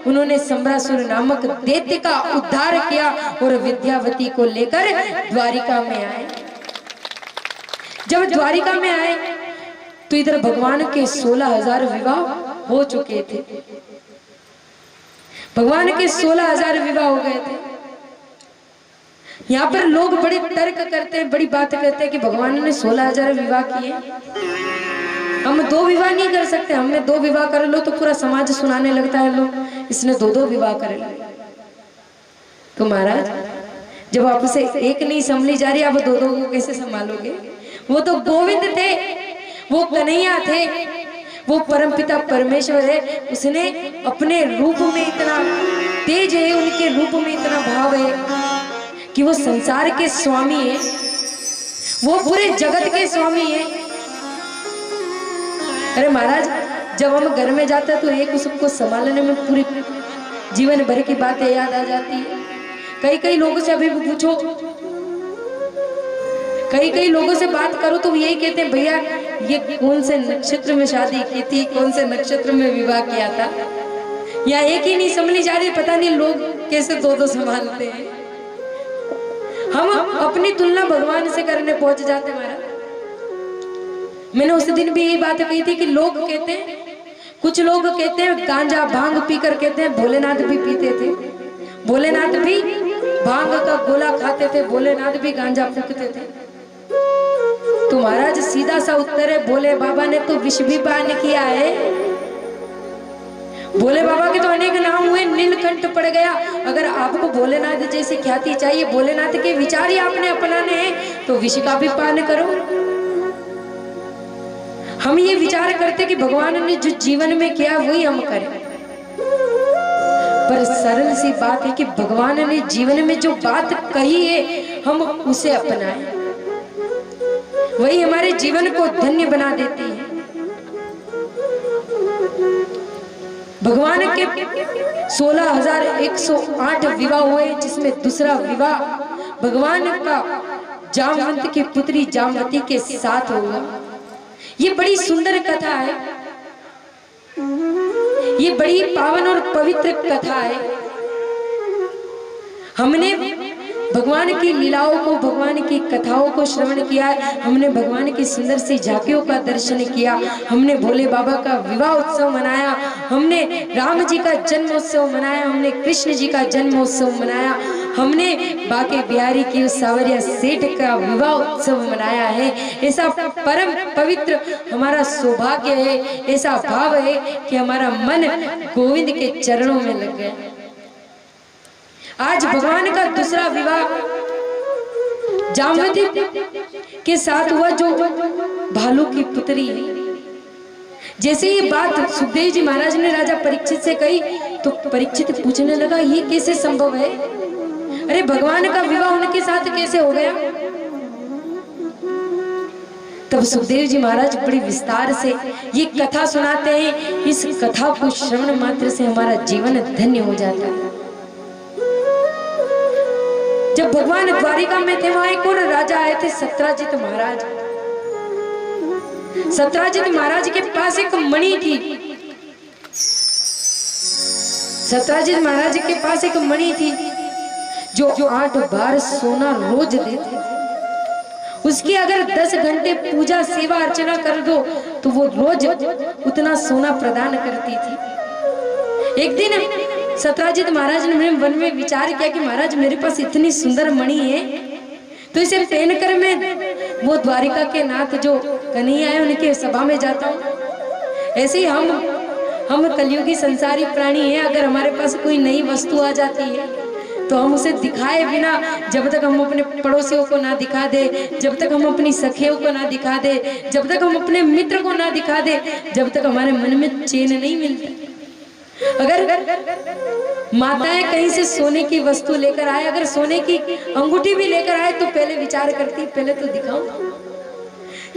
उन्होंने सम्रासुर नामक दैत्य का उद्धार किया और विद्यावती को लेकर द्वारिका में आए। जब द्वारिका में आए तो इधर भगवान के 16,000 विवाह हो चुके थे। भगवान के 16,000 विवाह हो गए थे। यहाँ पर लोग बड़े तर्क करते हैं, बड़ी बात करते हैं कि भगवान ने 16,000 विवाह किए, हम 2 विवाह नहीं कर सकते, हमने 2 विवाह कर लो तो पूरा समाज सुनाने लगता है लोग इसने 2-2 विवाह कर लो। तो महाराज जब आपसे एक नहीं संभली जा रही, आप 2-2 को कैसे संभालोगे? वो तो गोविंद थे, वो कन्हैया थे, वो परमपिता परमेश्वर है। उसने अपने रूप में इतना तेज है, उनके रूप में इतना भाव है कि वो संसार के स्वामी है, वो पूरे जगत के स्वामी है। अरे महाराज जब हम घर में जाते हैं तो एक उसको संभालने में पूरी जीवन भर की बातें याद आ जाती है। कई लोगों से अभी भी पूछो, कई लोगों से बात करो तो यही कहते हैं भैया ये कौन से नक्षत्र में शादी की थी, कौन से नक्षत्र में विवाह किया था। या एक ही नहीं संभली जा रही, पता नहीं लोग कैसे 2-2 संभालते हैं। हम अपनी तुलना भगवान से करने पहुंच जाते महाराज। मैंने उस दिन भी यही बात कही थी कि लोग कहते हैं, कुछ लोग कहते हैं गांजा भांग पीकर कहते हैं भोलेनाथ भी पीते थे, भोलेनाथ भी भांग का गोला खाते थे, भोलेनाथ भी गांजा फूकते थे। तो महाराज सीधा सा उत्तर है, भोले बाबा ने तो विष भी पान किया है। भोले बाबा के तो अनेक नाम हुए, नीलकंठ पड़ गया। अगर आपको भोलेनाथ जैसी ख्याति चाहिए, भोलेनाथ के विचार ही आपने अपनाने हैं तो विष का भी पान करो। हम ये विचार करते कि भगवान ने जो जीवन में किया वही हम करें। पर सरल सी बात है कि भगवान ने जीवन में जो बात कही है हम उसे अपनाएं, वही हमारे जीवन को धन्य बना देती है। भगवान के 16,108 विवाह हुए, जिसमें दूसरा विवाह भगवान का जामवंत की पुत्री जामवती के साथ होगा। ये बड़ी सुंदर कथा है, ये बड़ी पावन और पवित्र कथा है। हमने भगवान की लीलाओं को, भगवान की कथाओं को श्रवण किया है, हमने भगवान की सुंदर सी झांकियों का दर्शन किया, हमने भोले बाबा का विवाह उत्सव मनाया, हमने राम जी का जन्मोत्सव मनाया, हमने कृष्ण जी का जन्मोत्सव मनाया, हमने बाके बिहारी की सावरिया सेठ का विवाह उत्सव मनाया है। ऐसा परम पवित्र हमारा सौभाग्य है, ऐसा भाव है कि हमारा मन गोविंद के चरणों में लग गया। आज भगवान का दूसरा विवाह जामवती के साथ हुआ, जो भालू की पुत्री है। जैसे ये बात सुखदेव जी महाराज ने राजा परीक्षित से कही तो परीक्षित पूछने लगा ये कैसे संभव है, अरे भगवान का विवाह उनके साथ कैसे हो गया। तब सुखदेव जी महाराज बड़ी विस्तार से ये कथा सुनाते हैं। इस कथा को श्रवण मात्र से हमारा जीवन धन्य हो जाता है। जब भगवान द्वारिका में थे, वहां एक और राजा आए थे, सत्राजित महाराज। सत्राजित महाराज के पास एक मणि थी। सत्राजित महाराज के पास एक मणि थी जो 8 बार सोना रोज देते। उसकी अगर 10 घंटे पूजा सेवा अर्चना कर दो तो वो रोज उतना सोना प्रदान करती थी। एक दिन सत्राजित महाराज ने मन में विचार किया कि महाराज मेरे पास इतनी सुंदर मणि है तो इसे पहनकर मैं वो द्वारिका के नाथ जो कन्हैया है उनके सभा में जाता हूँ। ऐसे ही हम कलयुगी संसारी प्राणी हैं। अगर हमारे पास कोई नई वस्तु आ जाती है तो हम उसे दिखाए बिना, जब तक हम अपने पड़ोसियों को ना दिखा दे, जब तक हम अपनी सखियों को ना दिखा दे, जब तक हम अपने मित्र को ना दिखा दे, जब तक हमारे मन में चैन नहीं मिलता। अगर माताएं कहीं से सोने की वस्तु लेकर आए, अगर सोने की अंगूठी भी लेकर आए तो पहले विचार करती पहले तो दिखाऊं।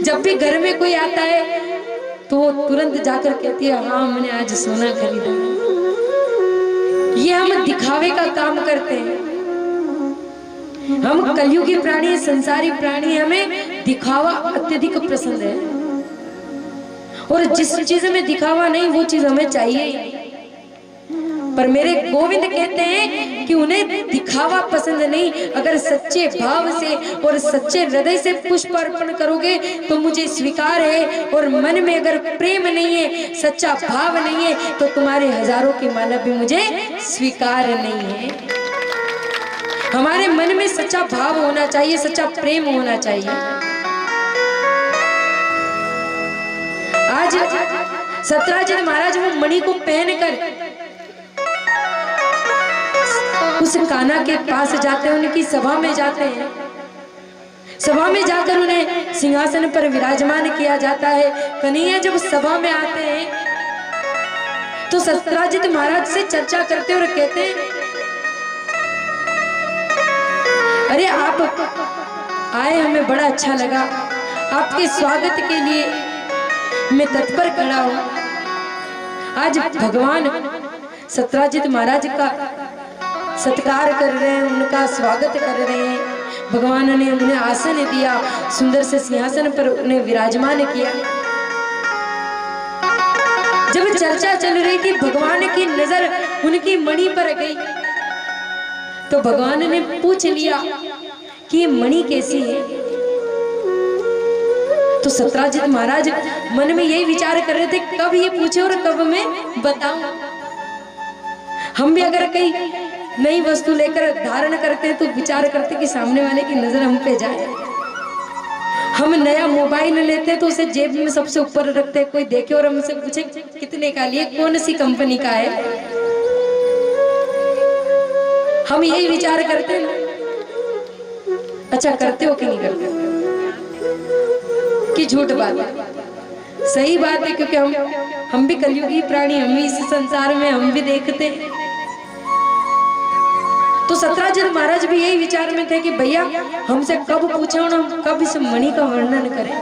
जब भी घर में कोई आता है तो वो तुरंत जाकर कहती है हाँ मैंने आज सोना खरीदा। ये हम दिखावे का काम करते हैं। हम कलयुगी प्राणी, संसारी प्राणी, हमें दिखावा अत्यधिक पसंद है और जिस चीज में दिखावा नहीं वो चीज हमें चाहिए। पर मेरे गोविंद कहते हैं कि उन्हें दिखावा पसंद नहीं। अगर सच्चे भाव से और सच्चे हृदय से पुष्प अर्पण करोगे तो मुझे स्वीकार है, और मन में अगर प्रेम नहीं है, सच्चा भाव नहीं है तो तुम्हारे हजारों की माला भी मुझे स्वीकार नहीं है। हमारे मन में सच्चा भाव होना चाहिए, सच्चा प्रेम होना चाहिए। आज सत्राजित महाराज वो मणि को पहनकर उस कान्हा के पास जाते हैं, उनकी सभा में जाते हैं। सभा में जाकर उन्हें सिंहासन पर विराजमान किया जाता है। कन्हैया जब सभा में आते हैं तो सत्राजित महाराज से चर्चा करते और कहते हैं अरे आप आए, हमें बड़ा अच्छा लगा, आपके स्वागत के लिए मैं तत्पर खड़ा हूं। आज भगवान सत्राजित महाराज का सत्कार कर रहे हैं, उनका स्वागत कर रहे हैं। भगवान ने उन्हें आसन दिया, सुंदर से सिंहासन पर उन्हें विराजमान किया। जब चर्चा चल रही थी, भगवान की नजर उनकी मणि पर गई तो भगवान ने पूछ लिया कि ये मणि कैसी है। तो सत्राजित महाराज मन में यही विचार कर रहे थे कब ये पूछे और कब मैं बताऊं। हम भी अगर कहीं नई वस्तु लेकर धारण करते हैं तो विचार करते कि सामने वाले की नजर हम पे जाए। हम नया मोबाइल लेते हैं तो उसे जेब में सबसे ऊपर रखते हैं, कोई देखे और हमसे पूछे कितने का लिए, कौन सी कंपनी का है। हम यही विचार करते हैं ना। अच्छा करते हो कि नहीं करते कि झूठ बात है? सही बात है, क्योंकि हम भी कलयुगी प्राणी, हम भी इस संसार में हम भी देखते हैं। तो सत्राजित महाराज भी यही विचार में थे कि भैया हमसे कब पूछे और हम कब इस मणि का वर्णन करें।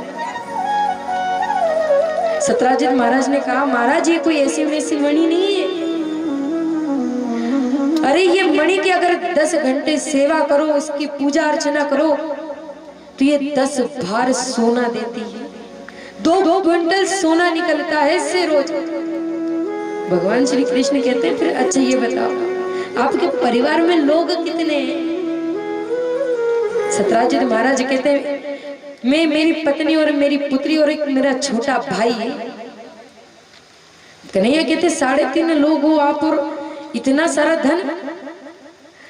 सत्राजित महाराज ने कहा महाराज ये कोई ऐसी वैसी मणि नहीं है, अरे ये मणि की अगर 10 घंटे सेवा करो, उसकी पूजा अर्चना करो तो ये 10 भार सोना देती है, 2 क्विंटल सोना निकलता है इससे रोज। भगवान श्री कृष्ण कहते हैं फिर अच्छा ये बताओ आपके परिवार में लोग कितने हैं? सत्राजित महाराज कहते हैं मैं, मेरी पत्नी और मेरी पुत्री और एक मेरा छोटा भाई है। कन्हैया कहते 3.5 लोग हो आप और इतना सारा धन,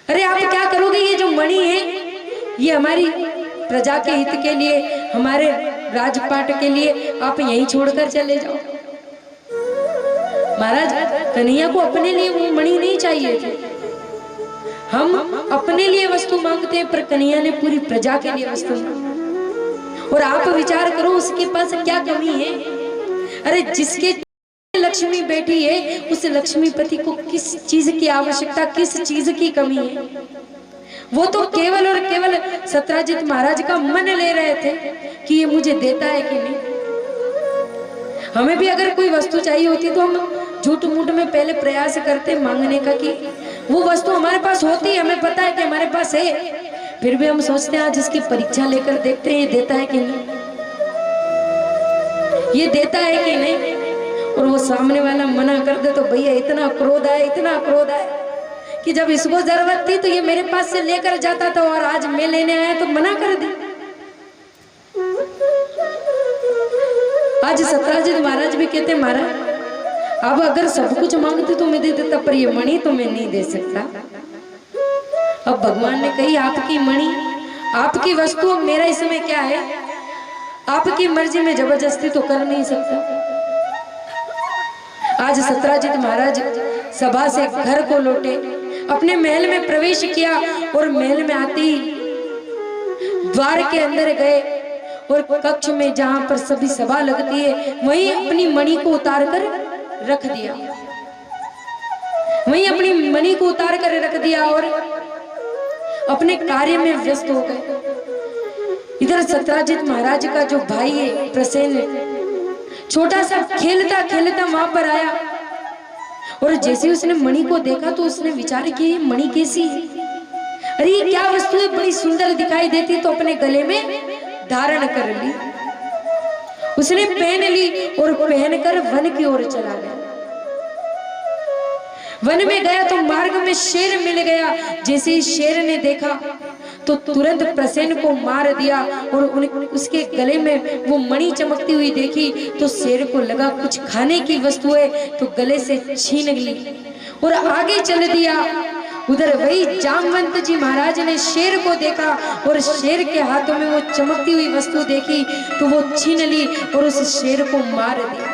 अरे आप क्या करोगे? ये जो मणि है ये हमारी प्रजा के हित के लिए, हमारे राजपाट के लिए आप यहीं छोड़कर चले जाओ। महाराज कन्हैया को अपने लिए वो मणि नहीं चाहिए थे, हम अपने लिए वस्तु मांगते हैं पर कन्हैया ने पूरी प्रजा के लिए वस्तु मांगी। और आप विचार करो उसके पास क्या कमी है? अरे जिसके लक्ष्मी बैठी है उस लक्ष्मीपति को किस चीज की आवश्यकता, किस चीज की कमी है? वो तो केवल और केवल सत्राजित महाराज का मन ले रहे थे कि ये मुझे देता है कि नहीं। हमें भी अगर कोई वस्तु चाहिए होती तो हम झूठ मूठ में पहले प्रयास करते मांगने का कि वो वस्तु हमारे पास होती है, हमें पता है कि हमारे पास है, फिर भी हम सोचते हैं आज इसकी परीक्षा लेकर देखते हैं ये देता है कि नहीं, ये देता है कि नहीं। और वो सामने वाला मना कर दे तो भैया इतना क्रोध आए, इतना क्रोध आए कि जब इसको जरूरत थी तो ये मेरे पास से लेकर जाता था और आज मैं लेने आया तो मना कर दी। आज सत्राजित महाराज भी कहते महाराज अब अगर सब कुछ मांगते तो मैं दे देता पर ये मणि तो मैं नहीं दे सकता। अब भगवान ने कही आपकी मणि, आपकी वस्तु, मेरा इसमें क्या है? आपकी मर्जी में जबरदस्ती तो कर नहीं सकता। आज सत्राजित महाराज सभा से घर को लौटे, अपने महल में प्रवेश किया और महल में आते ही द्वार के अंदर गए और कक्ष में जहां पर सभी सभा लगती है वहीं अपनी मणि को उतार कर रख दिया, वहीं अपनी मणि को उतार कर रख दिया और अपने कार्य में व्यस्त हो गए। इधर सत्राजित महाराज का जो भाई है प्रसेन, छोटा सा खेलता खेलता वहां पर आया और जैसे उसने मणि को देखा तो उसने विचार किया ये मणि कैसी है? अरे ये क्या वस्तु है, बड़ी सुंदर दिखाई देती, तो अपने गले में धारण कर ली। उसने पहन ली और पहनकर वन की ओर चला गया। वन में गया तो मार्ग में शेर मिल गया। जैसे ही शेर ने देखा तो तुरंत प्रसेन को मार दिया और उसके गले में वो मणि चमकती हुई देखी तो शेर को लगा कुछ खाने की वस्तु है तो गले से छीन ली और आगे चल दिया। उधर वही जामवंत जी महाराज ने शेर को देखा और शेर के हाथों में वो चमकती हुई वस्तु देखी तो वो छीन ली और उस शेर को मार दिया।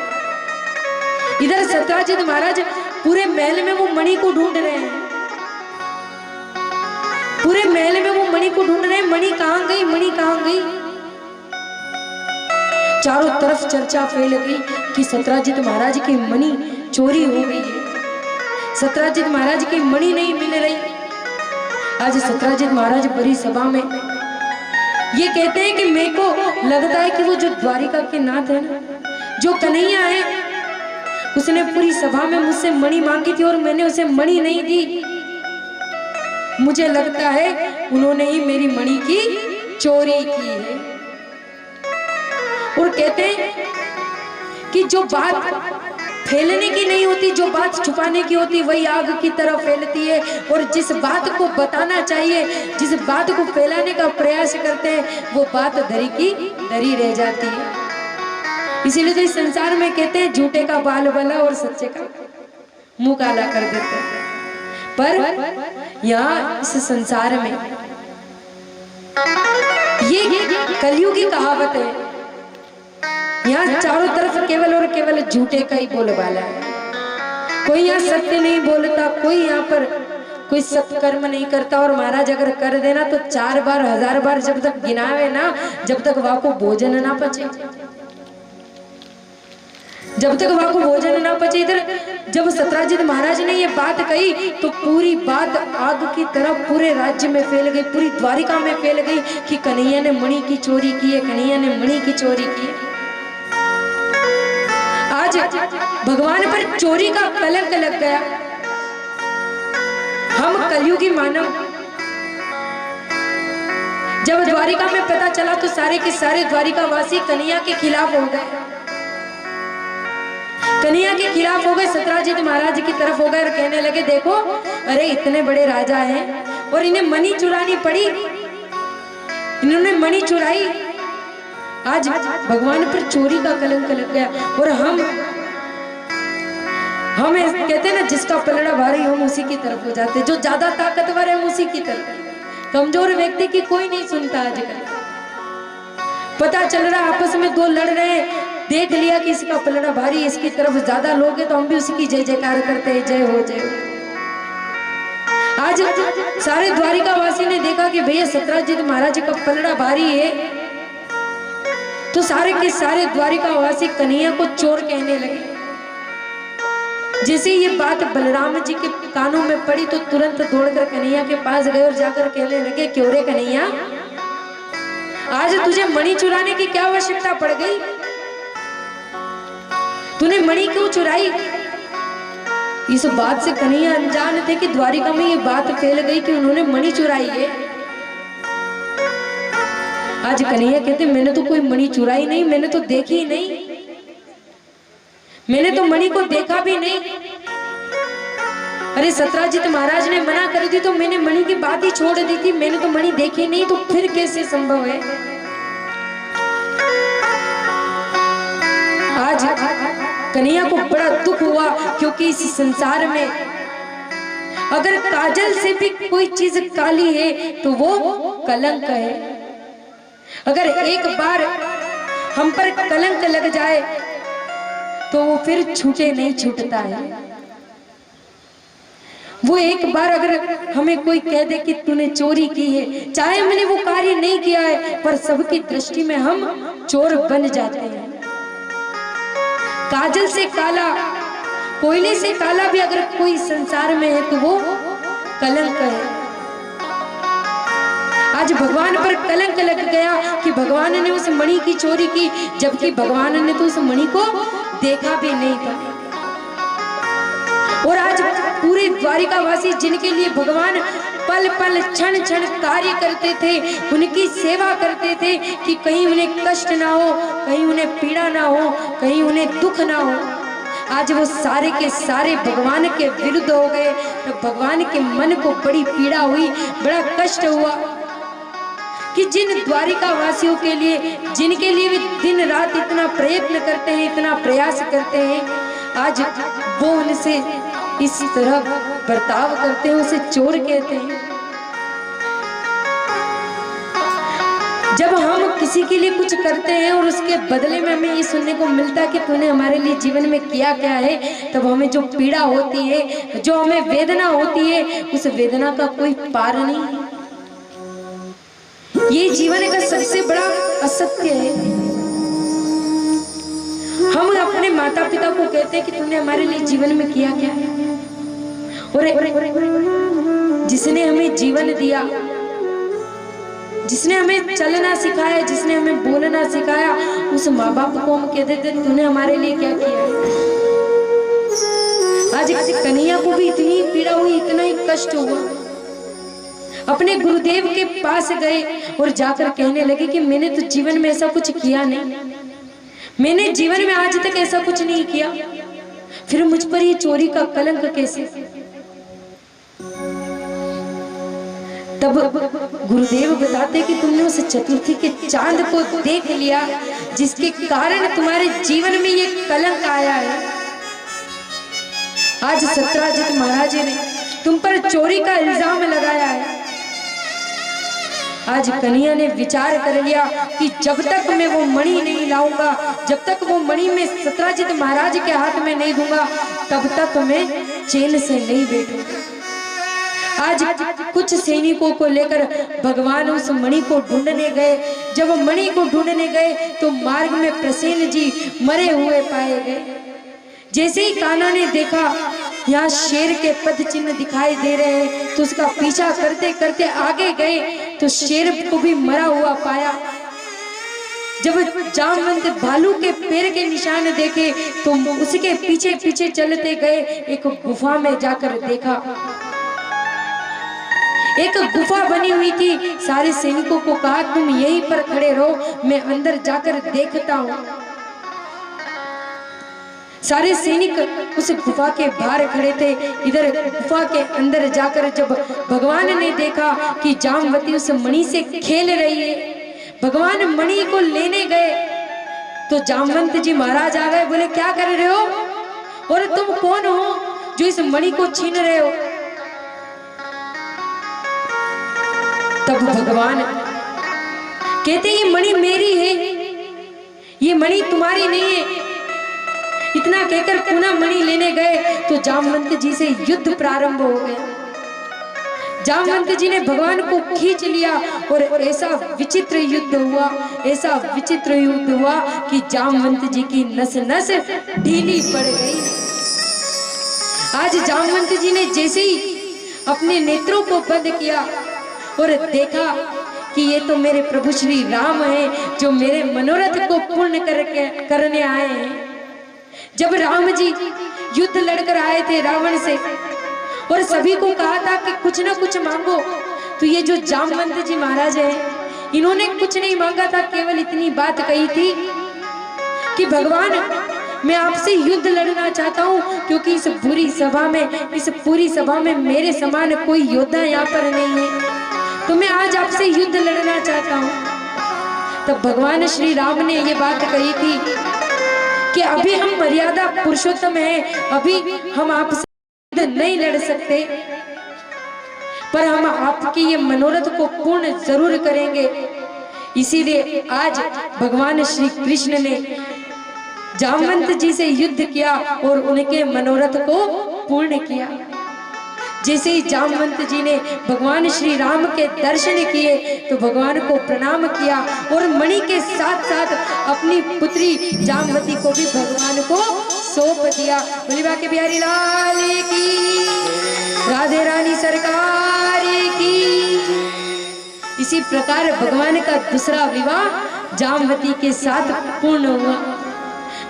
इधर सत्राजित महाराज पूरे महल में वो मणि को ढूंढ रहे हैं, पूरे महल में वो मणि को ढूंढ रहे हैं। मणि कहां गई, मणि कहां गई? चारों तरफ चर्चा फैल गई कि सत्राजित महाराज की मणि चोरी हो गई है, सत्राजित महाराज की मणि नहीं मिल रही। आज सत्राजित महाराज बड़ी सभा में ये कहते हैं कि मेरे को लगता है कि वो जो द्वारिका के नाथ है ना, जो कन्हैया है, उसने पूरी सभा में मुझसे मणि मांगी थी और मैंने उसे मणि नहीं दी। मुझे लगता है उन्होंने ही मेरी मणि की चोरी की है। और कहते हैं कि जो बात फैलने की नहीं होती, जो बात छुपाने की होती, वही आग की तरह फैलती है। और जिस बात को बताना चाहिए, जिस बात को फैलाने का प्रयास करते हैं, वो बात धरी की धरी रह जाती है। इसीलिए तो इस संसार में कहते हैं झूठे का बाल बला और सच्चे का मुंह काला कर देते हैं। पर यहाँ इस संसार में ये कलयुग की कहावत है, यहाँ चारों तरफ केवल और केवल झूठे का ही बोलबाला है। कोई यहाँ सत्य नहीं बोलता, कोई यहाँ पर कोई सत्कर्म नहीं करता। और महाराज अगर कर देना तो 4 बार 1000 बार जब तक गिनावे ना, जब तक वहां को भोजन ना पचे। जब तक वहां को भोजन ना पचे। इधर जब सत्राजित महाराज ने ये बात कही तो पूरी बात आग की तरह पूरे राज्य में फैल गई, पूरी द्वारिका में फैल गई कि कन्हैया ने मणि की चोरी की है, कन्हैया ने मणि की चोरी की है। आज भगवान पर चोरी का कलंक लग गया। हम कलयुगी मानव, जब द्वारिका में पता चला तो सारे के सारे द्वारिका वासी कन्हैया के खिलाफ हो गए, कन्हैया के खिलाफ हो गए, सत्राजित महाराज की तरफ हो गए और कहने लगे देखो, अरे इतने बड़े राजा हैं और इन्हें मणि चुरानी पड़ी, इन्होंने मणि चुराई। आज भगवान पर चोरी का कलंक लग गया। और हम कहते हैं ना, जिसका पलड़ा भारी हम उसी की तरफ हो जाते, जो ज्यादा ताकतवर है हम उसी की तरफ। कमजोर व्यक्ति की कोई नहीं सुनता। आजकल पता चल रहा आपस में दो लड़ रहे हैं, देख लिया कि इसका पलड़ा भारी, इसकी तरफ ज्यादा लोग हैं तो हम भी उसी की जय जयकार करते हैं, जय हो जय हो। आज सारे द्वारिका वासी ने देखा कि भैया सत्राजित महाराज का पलड़ा भारी है, तो सारे के सारे द्वारिका वासी कन्हैया को चोर कहने लगे। जैसे ये बात बलराम जी के कानों में पड़ी तो तुरंत दौड़कर कन्हैया के पास गए और जाकर कहने लगे, क्यों रे कन्हैया, आज तुझे मणि चुराने की क्या आवश्यकता पड़ गई? तूने मणि क्यों चुराई? इस बात से कन्हैया अनजान थे कि द्वारिका में ये बात फैल गई कि उन्होंने मणि चुराई है। आज कन्हैया कहते, मैंने तो कोई मणि चुराई नहीं, मैंने तो देखी ही नहीं, मैंने तो मणि को देखा भी नहीं। अरे सत्राजित महाराज ने मना कर दी तो मैंने मणि की बात ही छोड़ दी थी, मैंने तो मणि देखी नहीं, तो फिर कैसे संभव है? आज कन्हैया को बड़ा दुख हुआ, क्योंकि इस संसार में अगर काजल से भी कोई चीज काली है तो वो कलंक है। अगर एक बार हम पर कलंक लग जाए तो वो फिर छूटे नहीं छूटता है। वो एक बार अगर हमें कोई कह दे कि तूने चोरी की है, चाहे मैंने वो कार्य नहीं किया है, पर सबकी दृष्टि में हम चोर बन जाते हैं। काजल से काला, कोयले से काला भी अगर कोई संसार में है तो वो कलंक है। आज भगवान पर कलंक लग गया कि भगवान ने उस मणि की चोरी की, जबकि भगवान ने तो उस मणि को देखा भी नहीं था। और आज पूरे द्वारिका वासी जिनके लिए भगवान पल पल क्षण क्षण कार्य करते थे, उनकी सेवा करते थे कि कहीं उन्हें कष्ट ना हो, कहीं उन्हें पीड़ा ना हो, कहीं उन्हें दुख ना हो, आज वो सारे के सारे भगवान के विरुद्ध हो गए। तो भगवान के मन को बड़ी पीड़ा हुई, बड़ा कष्ट हुआ कि जिन द्वारिका वासियों के लिए, जिनके लिए वे दिन रात इतना प्रयत्न करते हैं, इतना प्रयास करते हैं, आज वो उनसे इस तरह बर्ताव करते हैं, उसे चोर कहते हैं। जब हम किसी के लिए कुछ करते हैं और उसके बदले में हमें ये सुनने को मिलता है कि तूने हमारे लिए जीवन में किया क्या है, तब हमें जो पीड़ा होती है, जो हमें वेदना होती है, उस वेदना का कोई पार नहीं है। ये जीवन का सबसे बड़ा असत्य है। हम अपने माता पिता को कहते हैं कि तूने हमारे लिए जीवन में किया क्या है, और जिसने हमें जीवन दिया, जिसने हमें चलना सिखाया, जिसने हमें बोलना सिखाया, उस माँ बाप को हम कहते थे तूने हमारे लिए क्या किया है। आज कन्हैया को भी इतनी पीड़ा हुई, इतना ही कष्ट हुआ। अपने गुरुदेव के पास गए और जाकर कहने लगे कि मैंने तो जीवन में ऐसा कुछ किया नहीं, मैंने जीवन में आज तक ऐसा कुछ नहीं किया, फिर मुझ पर ये चोरी का कलंक कैसे। तब गुरुदेव बताते कि तुमने उस चतुर्थी के चांद को देख लिया, जिसके कारण तुम्हारे जीवन में ये कलंक आया है। आज सत्राजित महाराज ने तुम पर चोरी का इल्जाम लगाया है। आज कन्हैया ने विचार कर लिया कि जब तक मैं वो मणि नहीं लाऊंगा, जब तक वो मणि मैं सत्राजित महाराज के हाथ में नहीं दूंगा, तब तक मैं चैन से नहीं बैठूंगा। आज कुछ सैनिकों को लेकर भगवान उस मणि को ढूंढने गए। जब मणि को ढूंढने गए तो मार्ग में प्रसेन जी मरे हुए पाए गए। जैसे ही कान्हा ने देखा यहाँ शेर के पद चिन्ह दिखाई दे रहे हैं तो उसका पीछा करते करते आगे गए तो शेर को भी मरा हुआ पाया। जब जामवंत भालू के पैर के निशान देखे तो उसके पीछे पीछे चलते गए। एक गुफा में जाकर देखा, एक गुफा बनी हुई थी। सारे सैनिकों को कहा तुम यहीं पर खड़े रहो, मैं अंदर जाकर देखता हूँ। सारे सैनिक उस गुफा के बाहर खड़े थे। इधर गुफा के अंदर जाकर जब भगवान ने देखा कि जामवती उस मणि से खेल रही है, भगवान मणि को लेने गए तो जामवंत जी महाराज आ गए। बोले क्या कर रहे हो और तुम कौन हो जो इस मणि को छीन रहे हो? तब भगवान कहते ये मणि मेरी है, ये मणि तुम्हारी नहीं है। इतना कहकर पुनः मणि लेने गए तो जामवंत जी से युद्ध प्रारंभ हो गया। जामवंत जी ने भगवान को खींच लिया और ऐसा विचित्र युद्ध हुआ, ऐसा विचित्र युद्ध हुआ कि जामवंत जी की नस नस ढीली पड़ गई। आज जामवंत जी ने जैसे ही अपने नेत्रों को बंद किया और देखा कि ये तो मेरे प्रभु श्री राम हैं जो मेरे मनोरथ को पूर्ण करने आए हैं। जब राम जी युद्ध लड़कर आए थे रावण से और सभी को कहा था कि कुछ ना कुछ मांगो, तो ये जो जामवंत जी महाराज हैं इन्होंने कुछ नहीं मांगा था, केवल इतनी बात कही थी कि भगवान मैं आपसे युद्ध लड़ना चाहता हूँ क्योंकि इस पूरी सभा में मेरे समान कोई योद्धा यहाँ पर नहीं है, तो मैं आज आपसे युद्ध लड़ना चाहता हूँ। तब भगवान श्री राम ने ये बात कही थी कि अभी हम मर्यादा पुरुषोत्तम हैं, अभी हम आपसे नहीं लड़ सकते, पर हम आपकी ये मनोरथ को पूर्ण जरूर करेंगे। इसीलिए आज भगवान श्री कृष्ण ने जामवंत जी से युद्ध किया और उनके मनोरथ को पूर्ण किया। जैसे ही जामवंत जी ने भगवान श्री राम के दर्शन किए तो भगवान को प्रणाम किया और मणि के साथ साथ अपनी पुत्री जामवती को भी भगवान को सौंप दिया। बोली बांके बिहारी लाल की, राधे रानी सरकार की। इसी प्रकार भगवान का दूसरा विवाह जामवती के साथ पूर्ण हुआ।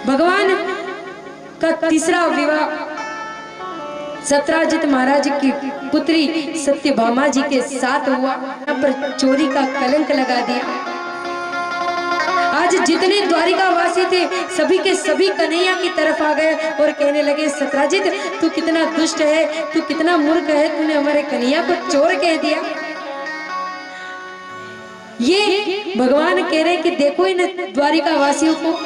भगवान का तीसरा विवाह सत्राजित महाराज की पुत्री सत्यभामा जी के साथ हुआ। यहाँ पर चोरी का कलंक लगा दिया। आज जितने द्वारिका वासी थे सभी के सभी कन्हैया की तरफ आ गए और कहने लगे सत्राजित तू कितना दुष्ट है, तू कितना मूर्ख है, तूने हमारे कन्हैया को चोर कह दिया। ये भगवान कह रहे कि देखो इन द्वारिका वासियों को,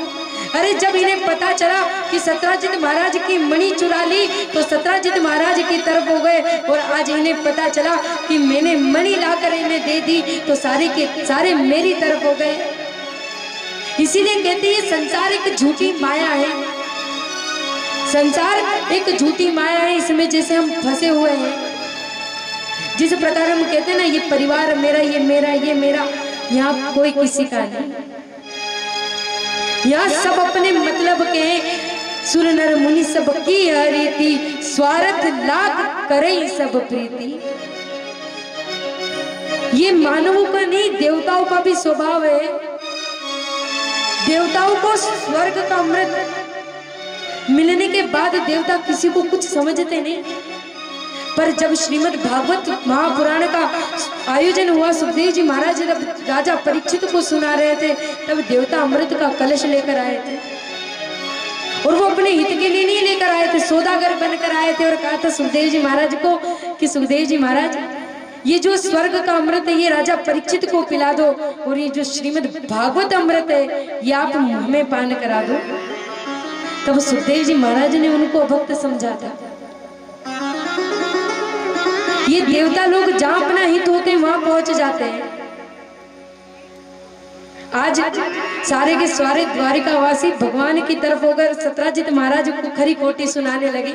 अरे जब इन्हें पता चला कि सत्राजित महाराज की मणि चुरा ली तो सत्राजित महाराज की तरफ हो गए और आज इन्हें पता चला कि मैंने मणि लाकर इन्हें दे दी तो सारे के सारे मेरी तरफ हो गए। इसीलिए कहते हैं संसार एक झूठी माया है, संसार एक झूठी माया है, इसमें जैसे हम फंसे हुए हैं। जिस प्रकार हम कहते हैं ना ये परिवार मेरा, ये मेरा, ये मेरा, यहाँ कोई किसी का नहीं। यहाँ सब अपने मतलब के सुर नर मुनि सब की हरीति, स्वार्थ लाख करे सब प्रीति। ये मानवों का नहीं देवताओं का भी स्वभाव है। देवताओं को स्वर्ग का अमृत मिलने के बाद देवता किसी को कुछ समझते नहीं, पर जब श्रीमद् भागवत महापुराण का आयोजन हुआ, सुखदेव जी महाराज जब राजा परीक्षित को सुना रहे थे तब देवता अमृत का कलश लेकर आए थे और वो अपने हित के लिए नहीं लेकर आए थे, सौदागर बनकर आए थे और कहा था सुखदेव जी महाराज को कि सुखदेव जी महाराज ये जो स्वर्ग का अमृत है ये राजा परीक्षित को पिला दो और ये जो श्रीमद् भागवत अमृत है ये आप हमें पान करा दो। तब सुखदेव जी महाराज ने उनको अभक्त समझा था। ये देवता लोग जहां अपना हित होते हैं वहां पहुंच जाते हैं। आज सारे के सारे द्वारिकावासी भगवान की तरफ होकर सत्राजित महाराज को खरी खोटी सुनाने लगे।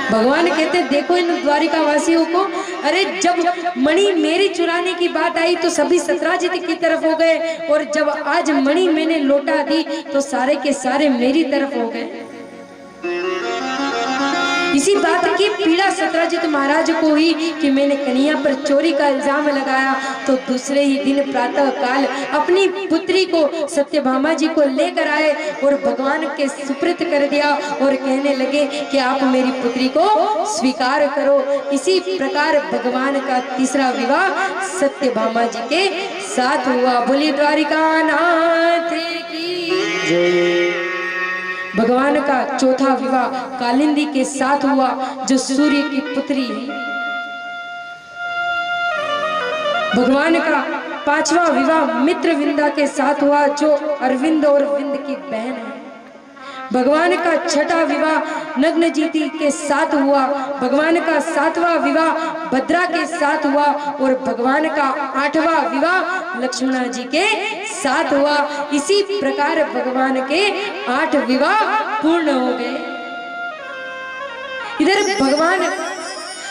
भगवान कहते देखो इन द्वारिका वासियों को, अरे जब मणि मेरी चुराने की बात आई तो सभी सत्राजित की तरफ हो गए, और जब आज मणि मैंने लौटा दी तो सारे के सारे मेरी तरफ हो गए। इसी बात की पीड़ा सत्राजित महाराज को हुई कि मैंने कन्हैया पर चोरी का इल्जाम लगाया, तो दूसरे ही दिन प्रातः काल अपनी पुत्री को सत्यभामा जी को लेकर आए और भगवान के सुपुर्द कर दिया और कहने लगे कि आप मेरी पुत्री को स्वीकार करो। इसी प्रकार भगवान का तीसरा विवाह सत्यभामा जी के साथ हुआ। बोली द्वारिका नाथ की। भगवान का चौथा विवाह कालिंदी के साथ हुआ, जो सूर्य की पुत्री है। भगवान का पांचवा विवाह मित्रविंदा के साथ हुआ, जो अरविंद और विंद की बहन है। भगवान का छठा विवाह नग्नजीति के साथ हुआ। भगवान का सातवां विवाह भद्रा के साथ हुआ और भगवान का आठवां विवाह लक्ष्मणा जी के साथ हुआ। इसी प्रकार भगवान के 8 विवाह पूर्ण हो गए। इधर भगवान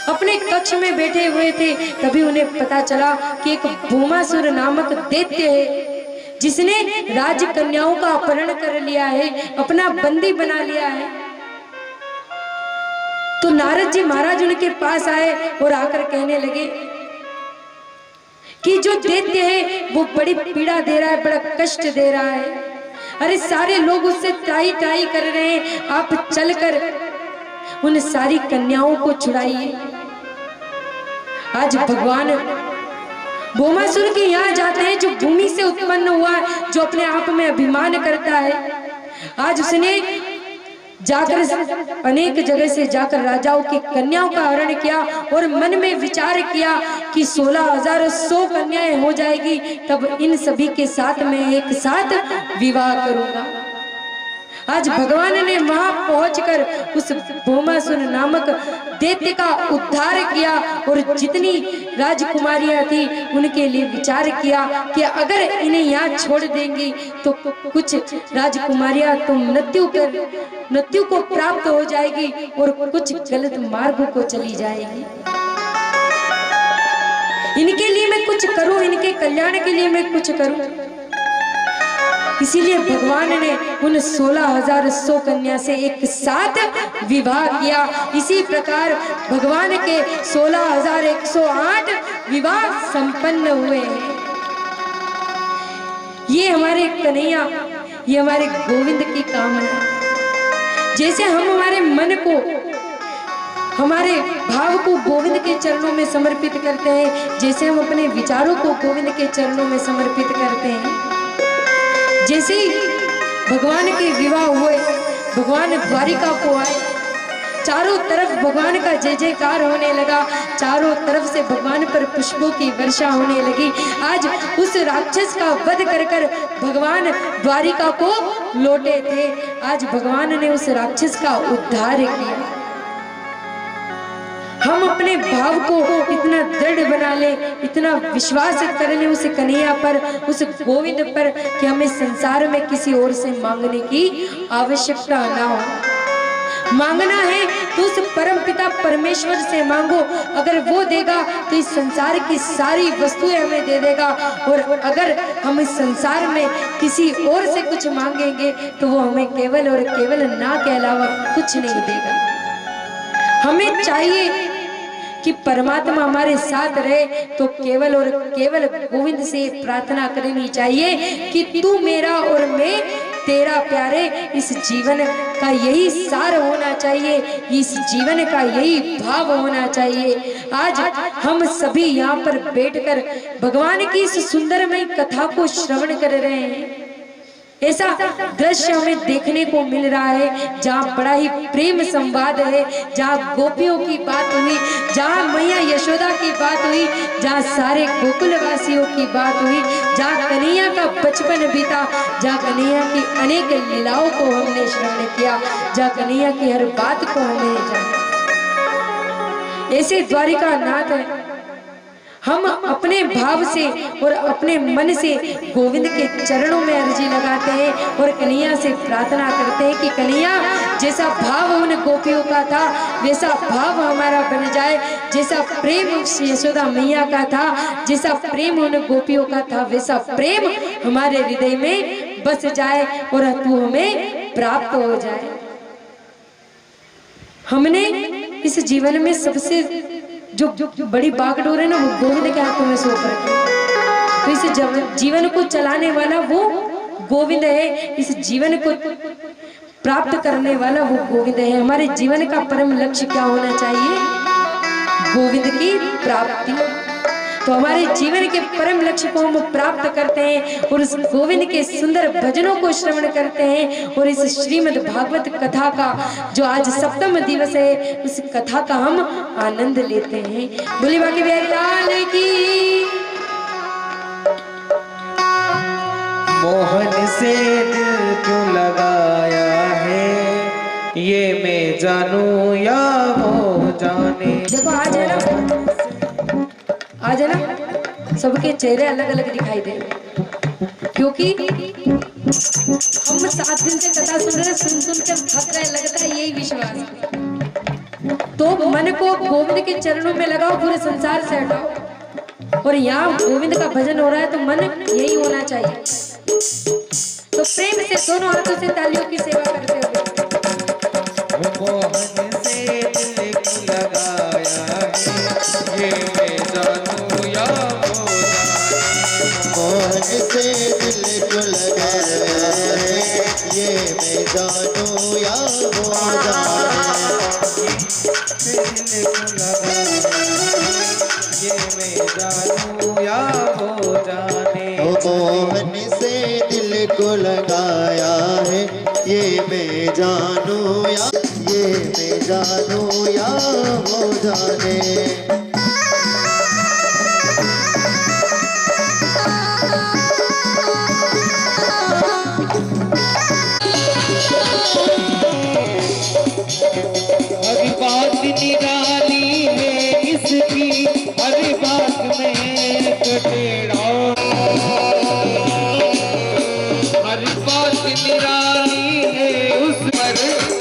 अपने कक्ष में बैठे हुए थे, तभी उन्हें पता चला कि एक भूमासुर नामक दैत्य है, जिसने राजकन्याओं का अपहरण कर लिया है, अपना बंदी बना लिया है। तो नारद जी महाराज उनके पास आए और आकर कहने लगे कि जो दैत्य है वो बड़ी पीड़ा दे रहा है, बड़ा कष्ट दे रहा है। अरे सारे लोग उससे त्राही त्राही कर रहे हैं, आप चलकर उन सारी कन्याओं को छुड़ाइए। आज भगवान भौमासुर के यहाँ जाते हैं, जो भूमि से उत्पन्न हुआ है, जो अपने आप में अभिमान करता है। आज उसने जाकर अनेक जगह से जाकर राजाओं की कन्याओं का हरण किया और मन में विचार किया कि 16,100 कन्याएं हो जाएगी, तब इन सभी के साथ मैं एक साथ विवाह करूंगा। आज भगवान ने वहां पहुंचकर उस भौमासुर नामक दैत्य का उद्धार किया और जितनी राजकुमारियां थी उनके लिए विचार किया कि अगर इन्हें यहाँ छोड़ देंगी तो कुछ राजकुमारियां तो मृत्यु को प्राप्त हो जाएगी और कुछ गलत मार्ग को चली जाएगी। इनके लिए मैं कुछ करूं, इनके कल्याण के लिए मैं कुछ करूं। इसीलिए भगवान ने उन 16,100 कन्या से एक साथ विवाह किया। इसी प्रकार भगवान के 16,108 विवाह संपन्न हुए हैं। ये हमारे कन्हैया, ये हमारे गोविंद की कामना। जैसे हम हमारे मन को, हमारे भाव को गोविंद के चरणों में समर्पित करते हैं, जैसे हम अपने विचारों को गोविंद के चरणों में समर्पित करते हैं, जैसे ही भगवान के विवाह हुए, भगवान द्वारिका को आए, चारों तरफ भगवान का जय जयकार होने लगा, चारों तरफ से भगवान पर पुष्पों की वर्षा होने लगी। आज उस राक्षस का वध कर कर भगवान द्वारिका को लौटे थे। आज भगवान ने उस राक्षस का उद्धार किया। हम अपने भाव को इतना दृढ़ बना ले, इतना विश्वास कर ले उस कन्हैया पर, उस गोविंद पर, कि हमें संसार में किसी और से मांगने की आवश्यकता ना हो। मांगना है तो उस परम पिता परमेश्वर से मांगो। अगर वो देगा तो इस संसार की सारी वस्तुएं हमें दे देगा, और अगर हम इस संसार में किसी और से कुछ मांगेंगे तो वो हमें केवल और केवल ना के अलावा कुछ नहीं देगा। हमें चाहिए कि परमात्मा हमारे साथ रहे, तो केवल और केवल गोविंद से प्रार्थना करनी चाहिए कि तू मेरा और मैं तेरा प्यारे। इस जीवन का यही सार होना चाहिए, इस जीवन का यही भाव होना चाहिए। आज हम सभी यहाँ पर बैठकर भगवान की इस सुंदरमय कथा को श्रवण कर रहे हैं। ऐसा दृश्य हमें देखने को मिल रहा है जहाँ बड़ा ही प्रेम संवाद है, जहाँ गोपियों की बात हुई, जहाँ मैया यशोदा की बात हुई, जहाँ सारे गोकुलवासियों की बात हुई, जहाँ कन्हैया का बचपन बीता, जहाँ कन्हैया की अनेक लीलाओं को हमने श्रवण किया, जहाँ कन्हैया की हर बात को हमने जाना। ऐसे द्वारिका नाथ है, हम अपने भाव से और अपने मन से गोविंद के चरणों में अर्जी लगाते हैं और कन्हैया से प्रार्थना करते हैं कि कन्हैया जैसा भाव उन गोपियों का था वैसा भाव हमारा बन जाए, जैसा प्रेम यशोदा मैया का था, जैसा प्रेम उन गोपियों का था वैसा प्रेम हमारे हृदय में बस जाए और तू हमें प्राप्त हो जाए। हमने इस जीवन में सबसे जो बड़ी बागडोर है ना वो गोविंद के हाथों में सौंप रखी। तो इस जीवन को चलाने वाला वो गोविंद है, इस जीवन को प्राप्त करने वाला वो गोविंद है। हमारे जीवन का परम लक्ष्य क्या होना चाहिए? गोविंद की प्राप्ति। तो हमारे जीवन के परम लक्ष्य को हम प्राप्त करते हैं और उस गोविंद के सुंदर भजनों को श्रवण करते हैं और इस श्रीमद् भागवत कथा का जो आज सप्तम दिवस है उस कथा का हम आनंद लेते हैं। बोली बाकी बिहारी लाल की। मोहन से दिल क्यों लगाया है ये मैं जानू या वो जाने। देखो आज है ना सबके चेहरे अलग अलग दिखाई दे रहे हैं क्योंकि हम 7 दिन से कथा सुन रहे हैं, सुन कर थक रहे, लगता है यही विश्वास। तो मन को गोविंद के चरणों में लगाओ, पूरे संसार से हटाओ और यहाँ गोविंद का भजन हो रहा है तो मन यही होना चाहिए। तो प्रेम से दोनों हाथों से तालियों की सेवा करते हुए मोहन से दिल क्यों लगाया है ये मैं जानू या वो जाने। मोहन से दिल क्यों लगाया है ये मैं जानू या वो जाने। दिल क्यों लगाया है ये मैं जानू या वो जाने। मोहन से दिल को लगाया है ये मैं जानू या वो जाने। हर बात निराली है इसकी, हर बात में कटेड़ा। हर बात निराली है उस पर,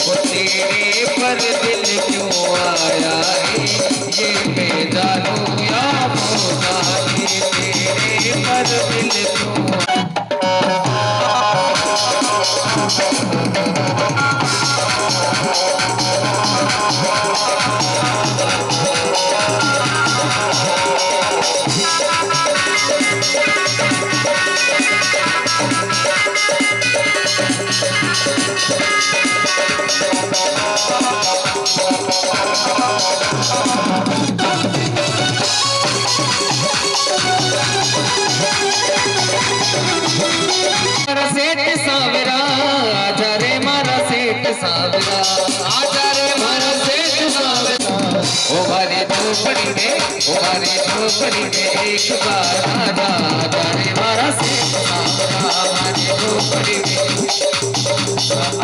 वो तेरे पर दिल क्यों आया है ये मैं जानू या वो जाने। तेरे पर दिल क्यों सेठ सावरा आजा रे मारा सेठ सावरा, आजा रे मारा सेठ सावरा। ओ हमारी झोपड़ी में एक बार आजा, आजा रे मारा सेठ सावरा। हमारी झोपड़ी में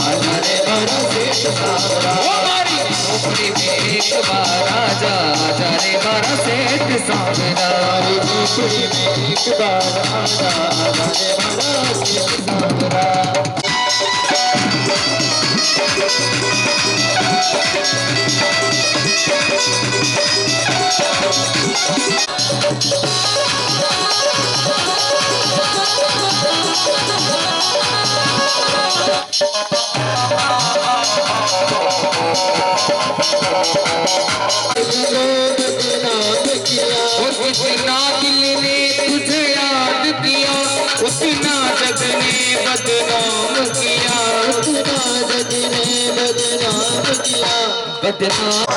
आजा रे मारा सेठ सावरा। हमारी झोपड़ी में एक बार आजा, आजा रे मारा सेठ सावरा। हमारी झोपड़ी में एक बार आजा, आजा रे मारा सेठ सावरा। उतना दिल ने तुझे याद किया, उतना जग ने बदनाम किया, उतना जग ने बदनाम किया। बदनाम।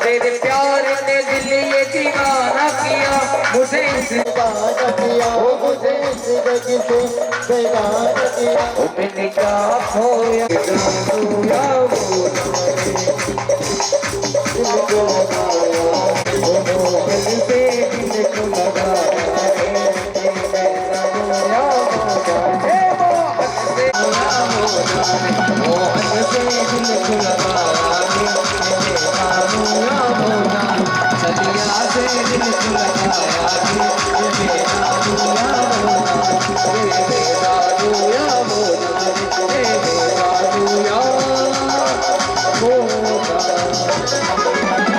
तेरे प्यार ने बेगाना किया, मुझे जिंदगी से बेगाना किया। मैंने क्या खोया या दिल को लगाया, मोहन से दिल को लगाया मोहन से दिल को लगाया चलिया से दिल को लगाया